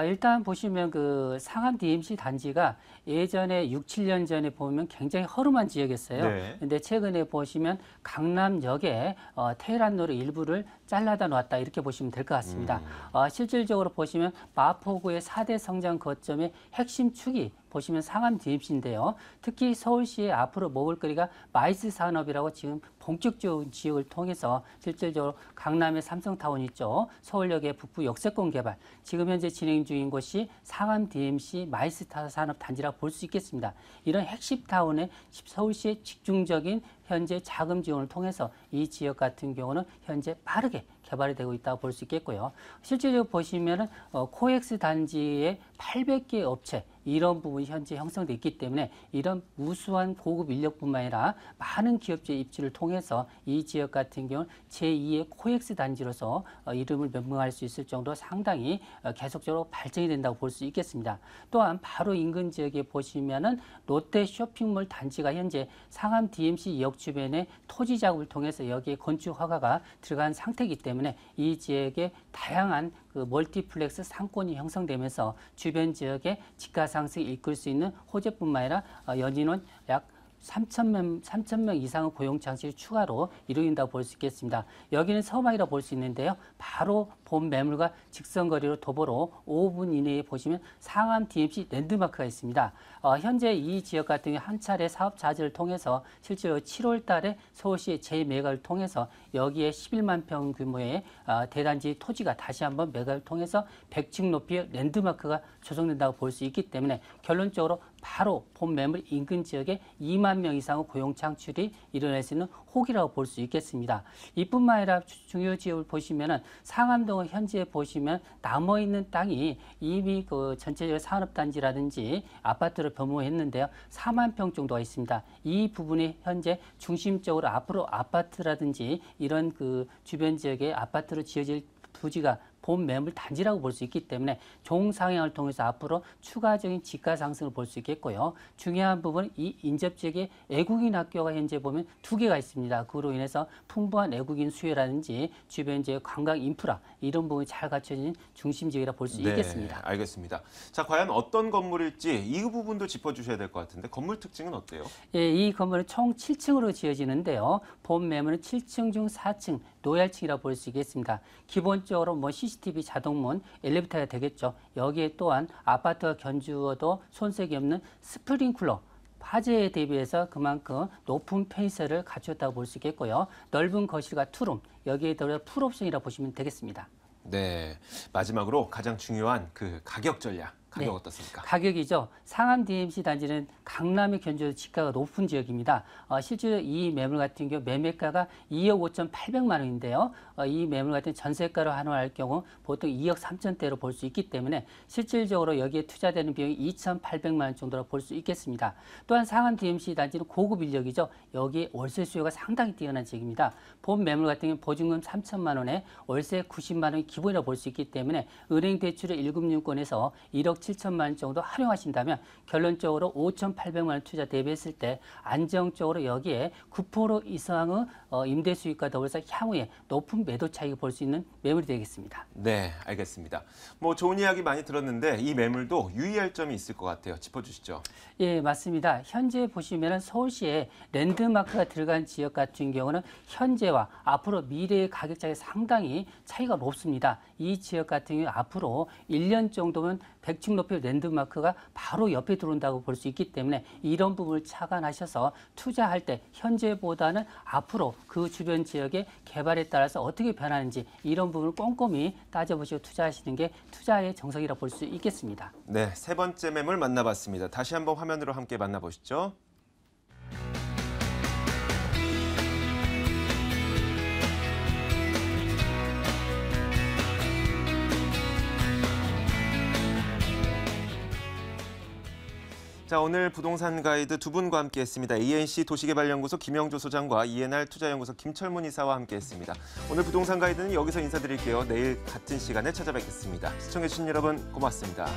일단 보시면 그 상암 DMC 단지가 예전에 6, 7년 전에 보면 굉장히 허름한 지역이었어요. 근데 최근에 보시면 강남역에 테헤란로드 일부를 잘라다 놨다 이렇게 보시면 될 것 같습니다. 실질적으로 보시면 마포구의 4대 성장 거점의 핵심 축이 보시면 상암 DMC인데요. 특히 서울시의 앞으로 먹을거리가 마이스 산업이라고 지금 본격적인 지역을 통해서 실질적으로 강남의 삼성타운 있죠. 서울역의 북부 역세권 개발. 지금 현재 진행 중인 곳이 상암 DMC 마이스 산업 단지라고 볼 수 있겠습니다. 이런 핵심 타운에 서울시의 집중적인 현재 자금 지원을 통해서 이 지역 같은 경우는 현재 빠르게 개발이 되고 있다고 볼 수 있겠고요. 실제로 보시면은 코엑스 단지에 800개 업체 이런 부분이 현재 형성돼 있기 때문에 이런 우수한 고급 인력뿐만 아니라 많은 기업체 입지를 통해서 이 지역 같은 경우는 제2의 코엑스 단지로서 이름을 명명할 수 있을 정도로 상당히 계속적으로 발전이 된다고 볼 수 있겠습니다. 또한 바로 인근 지역에 보시면은 롯데 쇼핑몰 단지가 현재 상암 DMC 역 주변에 토지 작업을 통해서 여기에 건축 허가가 들어간 상태이기 때문에 이 지역에 다양한 그 멀티플렉스 상권이 형성되면서 주변 지역에 집가 상승을 이끌 수 있는 호재뿐만 아니라 연인원 약 3,000명 이상의 고용 창출이 추가로 이루어진다고 볼 수 있겠습니다. 여기는 서방이라고 볼 수 있는데요. 바로 본 매물과 직선거리로 도보로 5분 이내에 보시면 상암 DMC 랜드마크가 있습니다. 현재 이 지역 같은 경우 한 차례 사업 자재를 통해서 실제로 7월 달에 서울시의 재매각을 통해서 여기에 11만 평 규모의 대단지 토지가 다시 한번 매각을 통해서 100층 높이의 랜드마크가 조성된다고 볼 수 있기 때문에 결론적으로 바로 본 매물 인근 지역에 2만 명 이상의 고용 창출이 일어날 수 있는 호기라고 볼 수 있겠습니다. 이뿐만 아니라 중요 지역을 보시면은 상암동은 현재 보시면 남아 있는 땅이 이미 그 전체적인 산업단지라든지 아파트로 변모했는데요. 4만 평 정도가 있습니다. 이 부분이 현재 중심적으로 앞으로 아파트라든지 이런 그 주변 지역에 아파트로 지어질 부지가 본 매물 단지라고 볼 수 있기 때문에 종상향을 통해서 앞으로 추가적인 지가 상승을 볼 수 있겠고요. 중요한 부분은 이 인접 지역에 외국인 학교가 현재 보면 2개가 있습니다. 그로 인해서 풍부한 외국인 수요라든지 주변 지역 관광 인프라 이런 부분이 잘 갖춰진 중심 지역이라 볼 수 있겠습니다. 알겠습니다. 자, 과연 어떤 건물일지 이 부분도 짚어주셔야 될 것 같은데 건물 특징은 어때요? 예, 이 건물은 총 7층으로 지어지는데요. 본 매물은 7층 중 4층 노얄층이라 볼 수 있겠습니다. 기본적으로 뭐 CCTV 자동문, 엘리베이터가 되겠죠. 여기에 또한 아파트가 견주어도 손색이 없는 스프링클러 화재에 대비해서 그만큼 높은 펜스를 갖췄다고 볼 수 있겠고요. 넓은 거실과 투룸, 여기에 더불어 풀옵션이라 보시면 되겠습니다. 네, 마지막으로 가장 중요한 그 가격 전략. 가격 네. 어떻습니까? 가격이죠. 상암 DMC 단지는 강남의 견주로 지가가 높은 지역입니다. 실제로 이 매물 같은 경우 매매가가 2억 5,800만 원인데요. 이 매물 같은 전세가로 환호할 경우 보통 2억 3천대로 볼 수 있기 때문에 실질적으로 여기에 투자되는 비용이 2,800만 원 정도로 볼 수 있겠습니다. 또한 상암 DMC 단지는 고급 인력이죠. 여기에 월세 수요가 상당히 뛰어난 지역입니다. 본 매물 같은 경우 보증금 3천만 원에 월세 90만 원이 기본이라고 볼 수 있기 때문에 은행 대출의 1금융권에서 1억 7천만 원 정도 활용하신다면 결론적으로 5,800만 원 투자 대비했을 때 안정적으로 여기에 9% 이상의 임대 수익과 더불어서 향후에 높은 매도 차익을 볼 수 있는 매물이 되겠습니다. 네, 알겠습니다. 뭐 좋은 이야기 많이 들었는데 이 매물도 유의할 점이 있을 것 같아요. 짚어주시죠. 예, 맞습니다. 현재 보시면은 서울시에 랜드마크가 들어간 지역 같은 경우는 현재와 앞으로 미래의 가격 차이 상당히 차이가 높습니다. 이 지역 같은 경우 앞으로 1년 정도면 100층 높이 랜드마크가 바로 옆에 들어온다고 볼 수 있기 때문에 이런 부분을 착안하셔서 투자할 때 현재보다는 앞으로 그 주변 지역의 개발에 따라서 어떻게 변하는지 이런 부분을 꼼꼼히 따져보시고 투자하시는 게 투자의 정석이라 볼 수 있겠습니다. 네, 세 번째 매물 만나봤습니다. 다시 한번 화면으로 함께 만나보시죠. 자, 오늘 부동산 가이드 두 분과 함께했습니다. ENC 도시개발연구소 김영조 소장과 ENR 투자연구소 김철문 이사와 함께했습니다. 오늘 부동산 가이드는 여기서 인사드릴게요. 내일 같은 시간에 찾아뵙겠습니다. 시청해주신 여러분 고맙습니다.